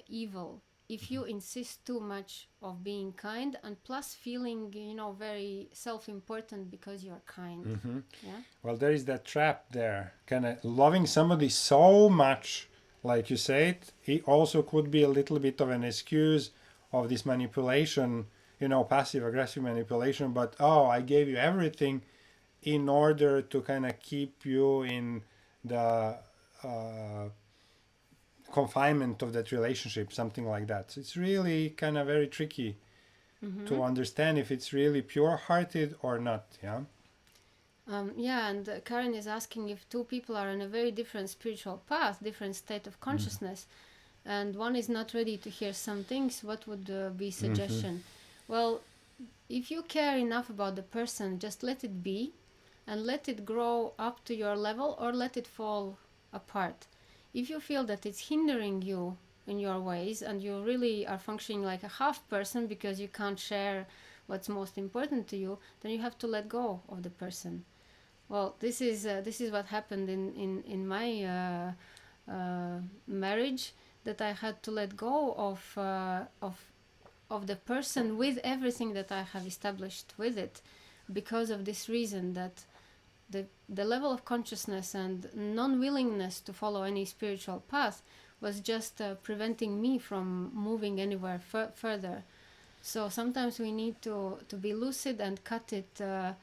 evil if you insist too much of being kind, and plus feeling very self-important because you're kind. Yeah. well, there is that trap there. Kind of loving somebody so much, like you said, it also could be a little bit of an excuse of this manipulation, passive aggressive manipulation. But I gave you everything in order to kind of keep you in the confinement of that relationship, something like that. So it's really kind of very tricky to understand if it's really pure-hearted or not. Yeah. Yeah, and Karen is asking if two people are on a very different spiritual path, different state of consciousness, and one is not ready to hear some things, what would be suggestion? Well, if you care enough about the person, just let it be and let it grow up to your level, or let it fall apart. If you feel that it's hindering you in your ways, and you really are functioning like a half person because you can't share what's most important to you, then you have to let go of the person. Well, this is what happened in my marriage, that I had to let go of the person with everything that I have established with it, because of this reason, that the level of consciousness and non-willingness to follow any spiritual path was just preventing me from moving anywhere further. So sometimes we need to be lucid and cut it at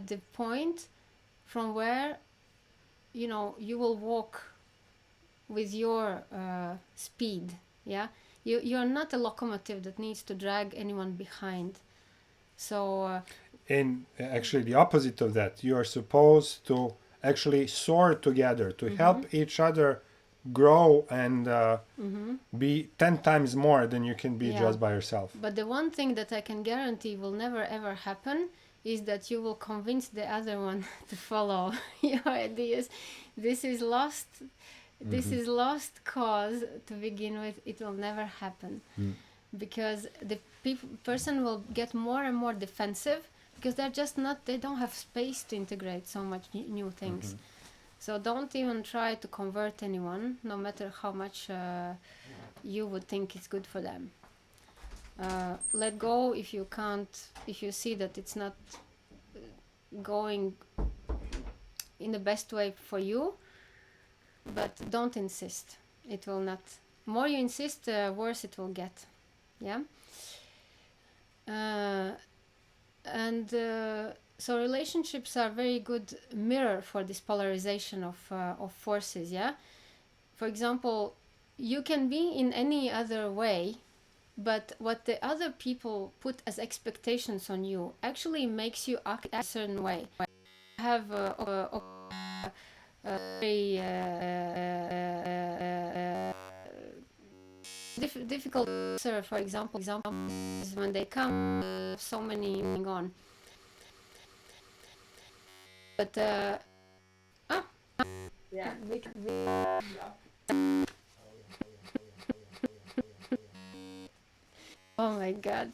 the point from where you will walk with your speed. Yeah, you're not a locomotive that needs to drag anyone behind. So and actually the opposite of that, you are supposed to actually soar together to help each other grow and be 10 times more than you can be just by yourself. But the one thing that I can guarantee will never ever happen is that you will convince the other one to follow your ideas. This is lost. This is lost cause to begin with. It will never happen because the person will get more and more defensive because they don't have space to integrate so much new things. So don't even try to convert anyone, no matter how much you would think it's good for them. Let go if you can't, if you see that it's not going in the best way for you, but don't insist. It will not. More you insist, worse it will get. Yeah. So relationships are very good mirror for this polarization of forces. Yeah. For example, you can be in any other way, but what the other people put as expectations on you actually makes you act a certain way. Have a very difficult answer, for example, is when they come so many on. But yeah. Oh my God.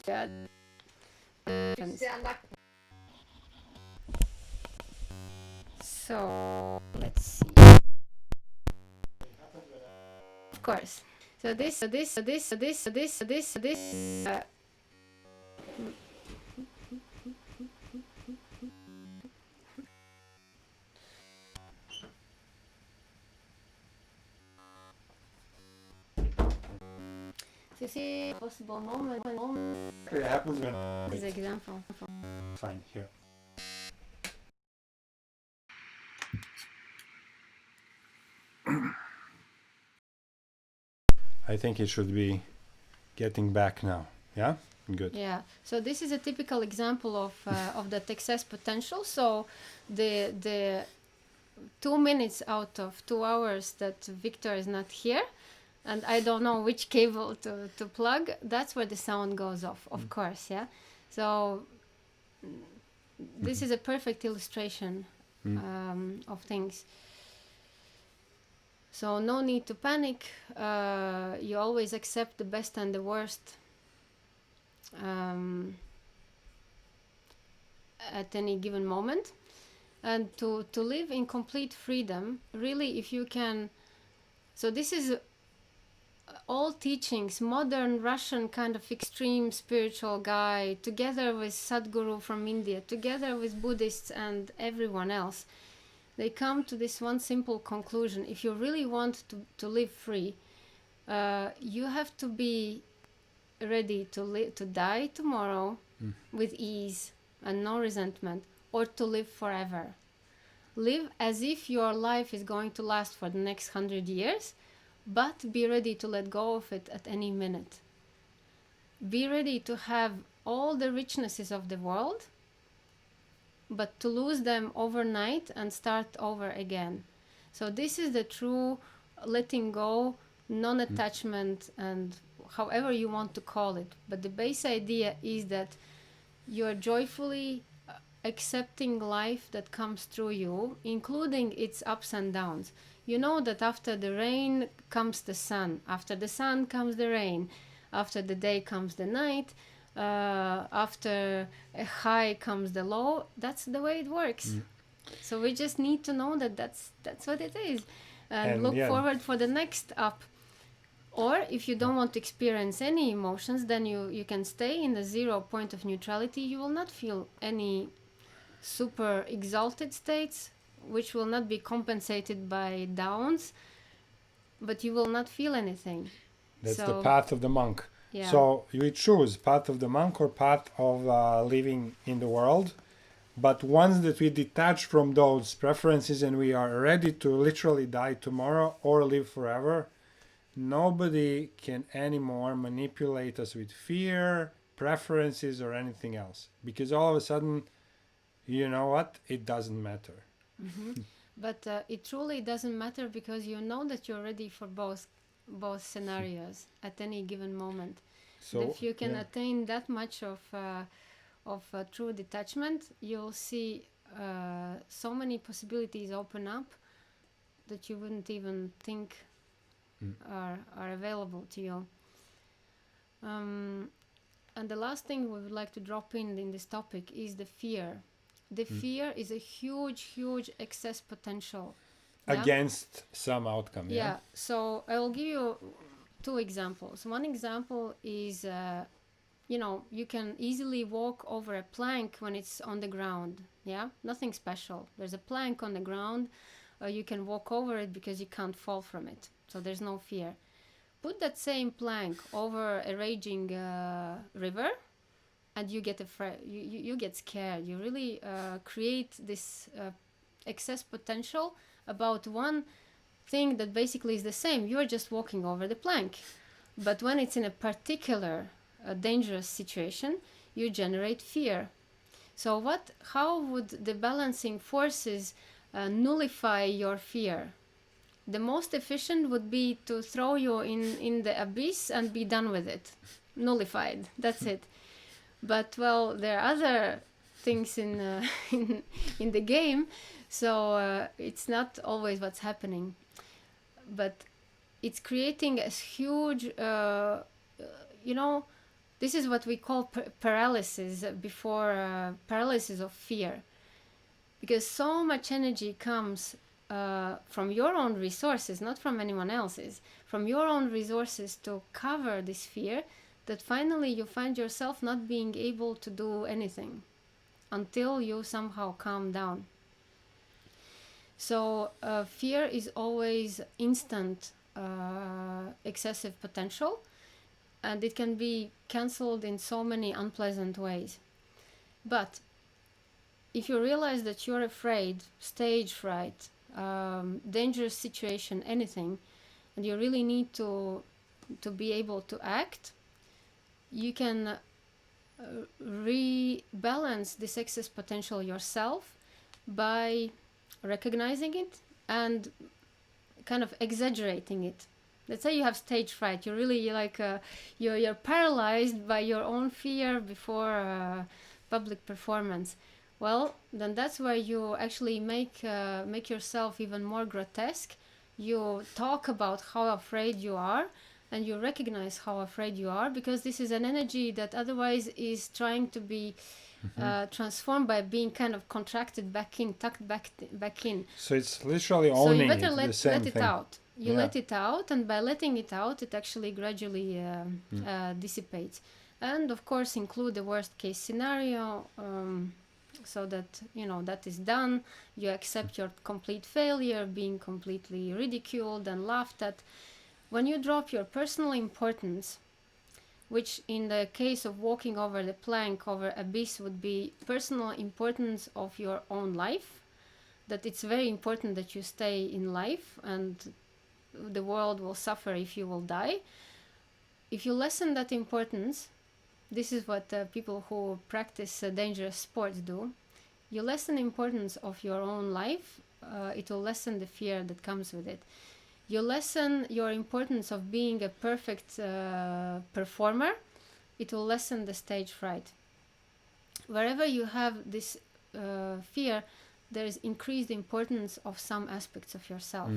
So let's see. Of course. So this. You see, possible moment. It happens when. This example. Fine, here. I think it should be getting back now. Yeah? Good. Yeah. So this is a typical example of the excess potential. So the 2 minutes out of 2 hours that Victor is not here, and I don't know which cable to plug, that's where the sound goes off, of course, yeah? So this is a perfect illustration of things. So no need to panic. You always accept the best and the worst at any given moment. And to live in complete freedom, really, if you can... So this is all teachings, modern Russian kind of extreme spiritual guy, together with Sadhguru from India, together with Buddhists and everyone else. They come to this one simple conclusion. If you really want to live free, you have to be ready to die tomorrow with ease and no resentment, or to live forever. Live as if your life is going to last for the next 100 years, but be ready to let go of it at any minute. Be ready to have all the richnesses of the world, but to lose them overnight and start over again. So this is the true letting go, non-attachment, and however you want to call it. But the base idea is that you're joyfully accepting life that comes through you, including its ups and downs. You know that after the rain comes the sun, after the sun comes the rain, after the day comes the night, after a high comes the low. That's the way it works. So we just need to know that that's what it is, and look forward for the next up. Or if you don't want to experience any emotions, then you can stay in the 0 point of neutrality. You will not feel any super exalted states, which will not be compensated by downs, but you will not feel anything. That's the path of the monk. Yeah. So you choose path of the monk or path of living in the world. But once that we detach from those preferences and we are ready to literally die tomorrow or live forever, nobody can anymore manipulate us with fear, preferences, or anything else. Because all of a sudden, you know what? It doesn't matter. But it truly doesn't matter, because you know that you're ready for both scenarios at any given moment. So if you can attain that much of true detachment, you'll see so many possibilities open up that you wouldn't even think are available to you. And the last thing we would like to drop in this topic is the fear. The fear is a huge excess potential. Against some outcome. Yeah. So I will give you 2 examples. One example is, you can easily walk over a plank when it's on the ground. Yeah, nothing special. There's a plank on the ground. You can walk over it because you can't fall from it. So there's no fear. Put that same plank over a raging river, and you get afraid. You get scared. You really create this excess potential about one thing that basically is the same. You're just walking over the plank. But when it's in a particular dangerous situation, you generate fear. So how would the balancing forces nullify your fear? The most efficient would be to throw you in the abyss and be done with it. Nullified. That's it. But well, there are other things in the game, so it's not always what's happening. But it's creating a huge, this is what we call paralysis before paralysis of fear, because so much energy comes from your own resources, not from anyone else's, from your own resources to cover this fear, that finally you find yourself not being able to do anything until you somehow calm down. So fear is always instant excessive potential, and it can be cancelled in so many unpleasant ways. But if you realize that you're afraid, stage fright, dangerous situation, anything, and you really need to be able to act, you can rebalance this excess potential yourself by recognizing it and kind of exaggerating it. Let's say you have stage fright. You're really you're paralyzed by your own fear before public performance. Well, then that's where you actually make yourself even more grotesque. You talk about how afraid you are, and you recognize how afraid you are, because this is an energy that otherwise is trying to be transformed by being kind of contracted back in, tucked back in. So it's literally owning so you better the same let it thing. out. You let it out, and by letting it out, it actually gradually dissipates. And of course, include the worst case scenario, so that that is done. You accept your complete failure, being completely ridiculed and laughed at. When you drop your personal importance, which in the case of walking over the plank over abyss would be personal importance of your own life, that it's very important that you stay in life and the world will suffer if you will die. If you lessen that importance, this is what people who practice dangerous sports do. You lessen importance of your own life, it will lessen the fear that comes with it. You lessen your importance of being a perfect performer, it will lessen the stage fright. Wherever you have this fear, there is increased importance of some aspects of yourself.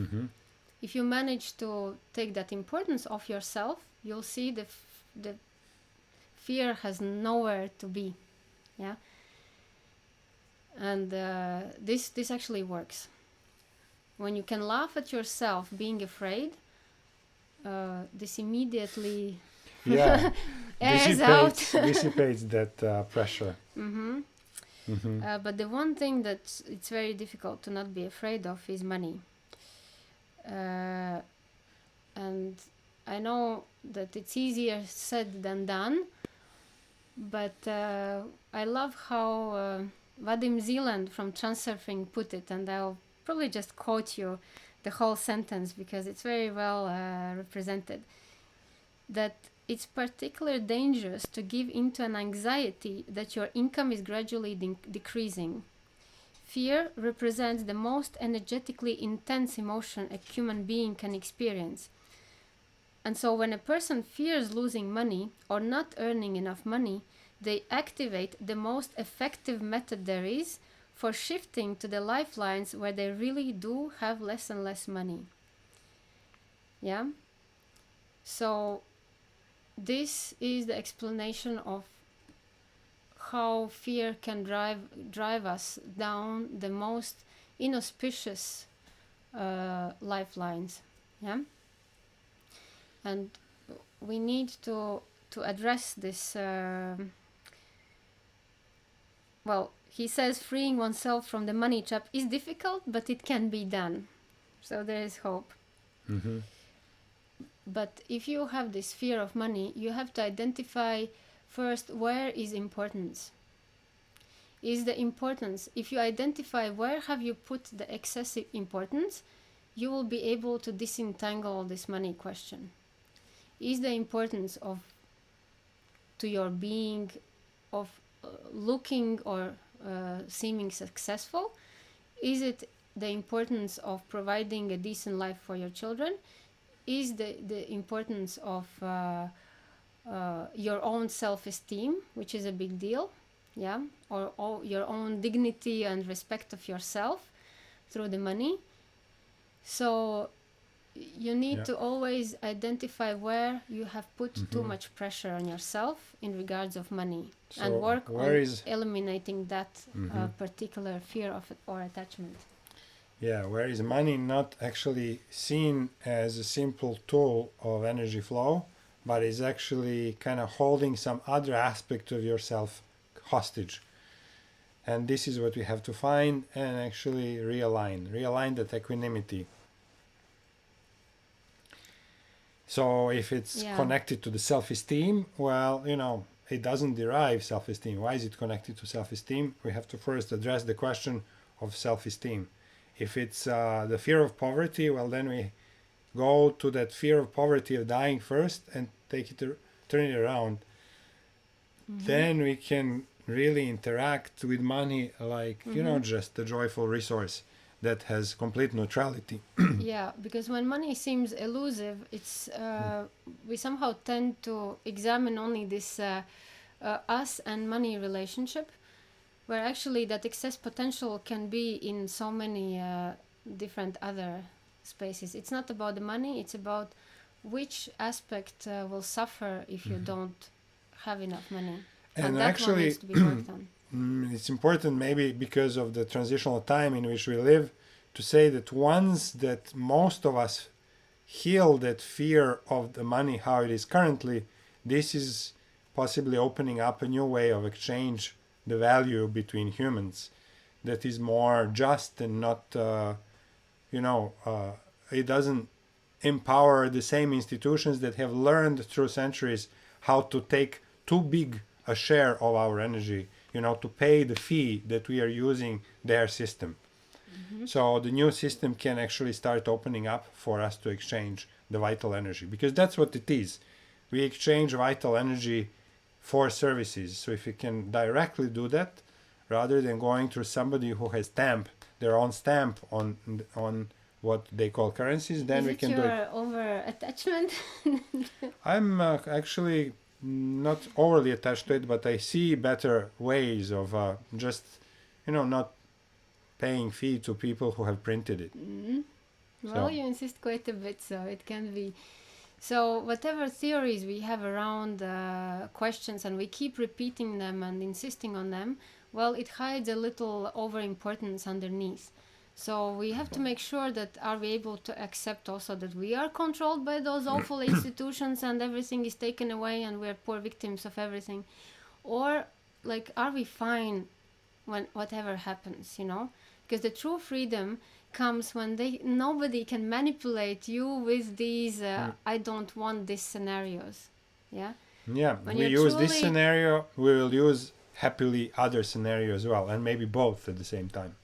if you manage to take that importance of yourself, you'll see the fear has nowhere to be. Yeah. And this actually works. When you can laugh at yourself being afraid, this immediately airs out. dissipates that pressure. But the one thing that it's very difficult to not be afraid of is money. And I know that it's easier said than done, but I love how Vadim Zeeland from Transurfing put it, and I'll probably just quote you the whole sentence because it's very well represented. That it's particularly dangerous to give into an anxiety that your income is gradually decreasing. Fear represents the most energetically intense emotion a human being can experience. And so when a person fears losing money or not earning enough money, they activate the most effective method there is for shifting to the lifelines where they really do have less and less money. Yeah? So this is the explanation of how fear can drive us down the most inauspicious lifelines. Yeah? And we need to address this. Well, he says freeing oneself from the money trap is difficult, but it can be done. So there is hope. But if you have this fear of money, you have to identify first where is importance. Is the importance, if you identify where have you put the excessive importance, you will be able to disentangle this money question. Is the importance of to your being of looking or seeming successful? Is it the importance of providing a decent life for your children? Is the importance of your own self-esteem, which is a big deal, yeah, or your own dignity and respect of yourself through the money? So you need to always identify where you have put too much pressure on yourself in regards of money, so and work on eliminating that particular fear of it or attachment. Yeah, where is money not actually seen as a simple tool of energy flow, but is actually kind of holding some other aspect of yourself hostage. And this is what we have to find and actually realign that equanimity. So if it's connected to the self-esteem, well, it doesn't derive self-esteem. Why is it connected to self-esteem? We have to first address the question of self-esteem. If it's the fear of poverty, well, then we go to that fear of poverty of dying first and turn it around. Then we can really interact with money like, just a joyful resource that has complete neutrality. Yeah, because when money seems elusive, it's we somehow tend to examine only this us and money relationship, where actually that excess potential can be in so many different other spaces. It's not about the money, it's about which aspect will suffer if you don't have enough money. And that actually, one needs to be worked on. It's important, maybe because of the transitional time in which we live, to say that once that most of us heal that fear of the money how it is currently, this is possibly opening up a new way of exchange the value between humans that is more just and not, it doesn't empower the same institutions that have learned through centuries how to take too big a share of our energy, to pay the fee that we are using their system. So the new system can actually start opening up for us to exchange the vital energy, because that's what it is. We exchange vital energy for services. So if we can directly do that, rather than going through somebody who has their own stamp on what they call currencies, then we can do it. Is it your over-attachment? I'm actually not overly attached to it, but I see better ways of just, not paying fee to people who have printed it. Well, you insist quite a bit, so it can be. So whatever theories we have around questions, and we keep repeating them and insisting on them, well, it hides a little over-importance underneath. So we have to make sure that are we able to accept also that we are controlled by those awful institutions and everything is taken away and we're poor victims of everything, or like are we fine when whatever happens, you know? Because the true freedom comes when nobody can manipulate you with these I don't want this scenarios. Yeah. Yeah, When we you're use this truly- scenario, we will use happily other scenario as well, and maybe both at the same time.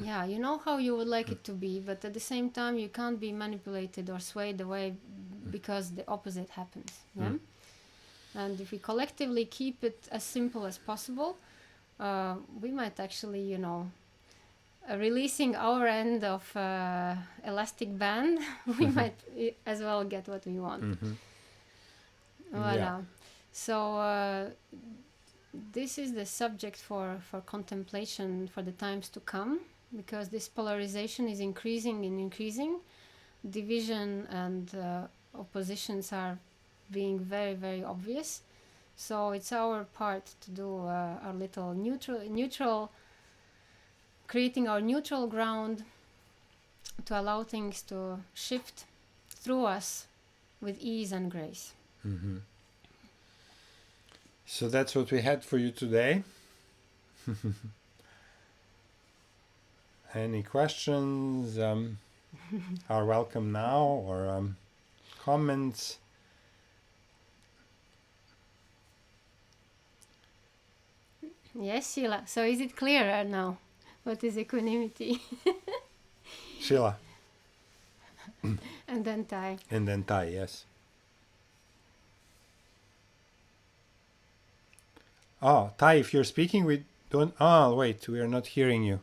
Yeah, you know how you would like it to be, but at the same time you can't be manipulated or swayed away because the opposite happens. Yeah. And if we collectively keep it as simple as possible, we might actually, you know, releasing our end of elastic band, we might as well get what we want. Voila. Yeah. So this is the subject for contemplation for the times to come, because this polarization is increasing and increasing. Division and oppositions are being very, very obvious. So it's our part to do our little neutral, creating our neutral ground to allow things to shift through us with ease and grace. So that's what we had for you today. Any questions are welcome now, or comments. Yes, Sheila. So is it clearer now? What is equanimity? Sheila. And then Thai. And then Thai, yes. Oh, Thai, if you're speaking, we don't... Oh, wait, we are not hearing you.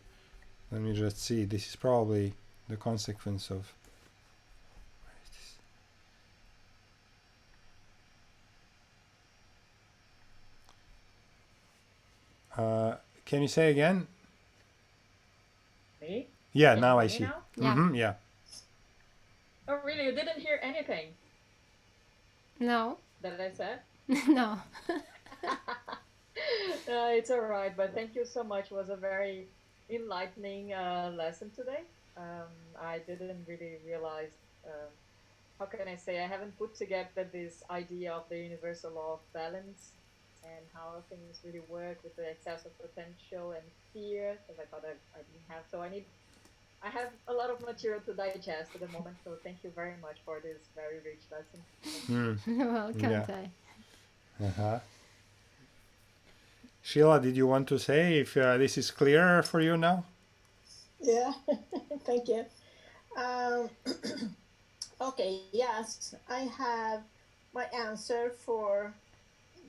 Let me just see. This is probably the consequence of... Can you say again? Me? Yeah, Can now you I hear me see. now? Yeah. Yeah. Oh, really? You didn't hear anything No. that I said? No. It's all right, but thank you so much. It was a very enlightening lesson today. I didn't really realize, how can I say, I haven't put together this idea of the universal law of balance and how things really work with the excess of potential and fear, because I thought I didn't have. So I have a lot of material to digest at the moment. So thank you very much for this very rich lesson. Welcome, Yeah. Thai. Sheila, did you want to say if this is clearer for you now? Yeah, thank you. Okay, yes, I have my answer for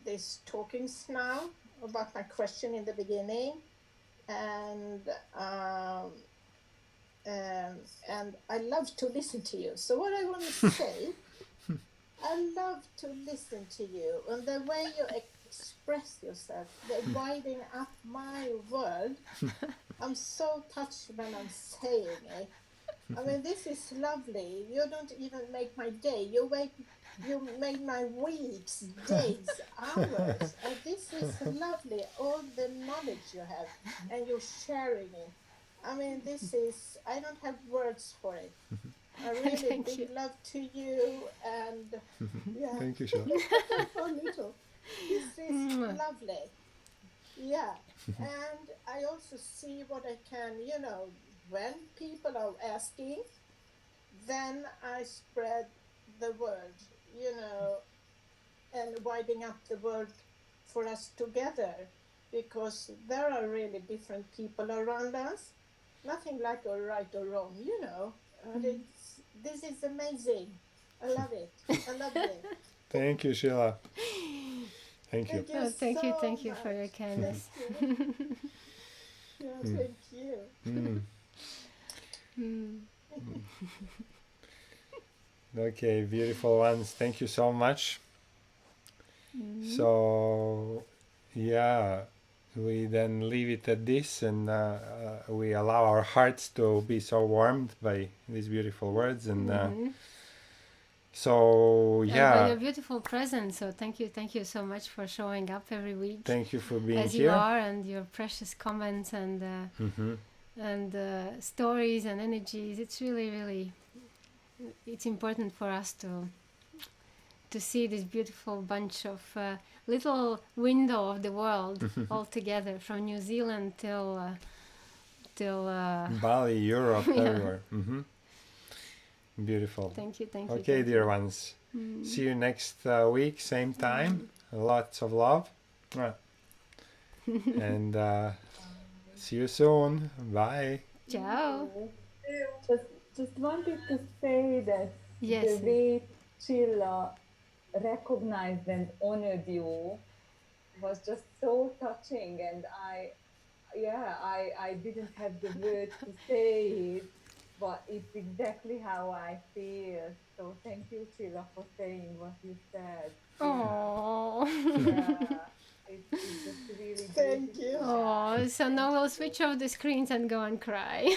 these talkings now about my question in the beginning, and I love to listen to you. So what I want to say, I love to listen to you, and the way you express yourself, the widening up my world. I'm so touched when I'm saying it. I mean, this is lovely. You don't even make my day. You made my weeks, days, hours. And this is lovely. All the knowledge you have, and you're sharing it. I mean, I don't have words for it. A really Thank big you. love to you, and yeah. Thank you, Sheila. So little. This is lovely. Yeah. And I also see what I can, when people are asking, then I spread the word, and widening up the world for us together, because there are really different people around us. Nothing like a right or wrong, And this is amazing. I love it. I love it. Thank you, Sheila. Thank you. Thank you Thank you so for your much. kindness. Yeah, thank you. Okay, beautiful ones. Thank you so much. So, yeah, we then leave it at this, and we allow our hearts to be so warmed by these beautiful words. And so, yeah. By your beautiful presence. So thank you so much for showing up every week. Thank you for being as here. you are, and your precious comments and stories and energies. It's really, it's important for us to see this beautiful bunch of little window of the world all together, from New Zealand till Bali, Europe, everywhere. Beautiful. Thank you. Okay, dear ones. See you next week, same time. Lots of love. And see you soon. Bye. Ciao. Just wanted to say that yes. the way Chilla recognized and honored you was just so touching, and I didn't have the words to say it, but it's exactly how I feel. So thank you, Chilla, for saying what you said. Oh. It's just really thank you. Oh, so now we'll switch off the screens and go and cry.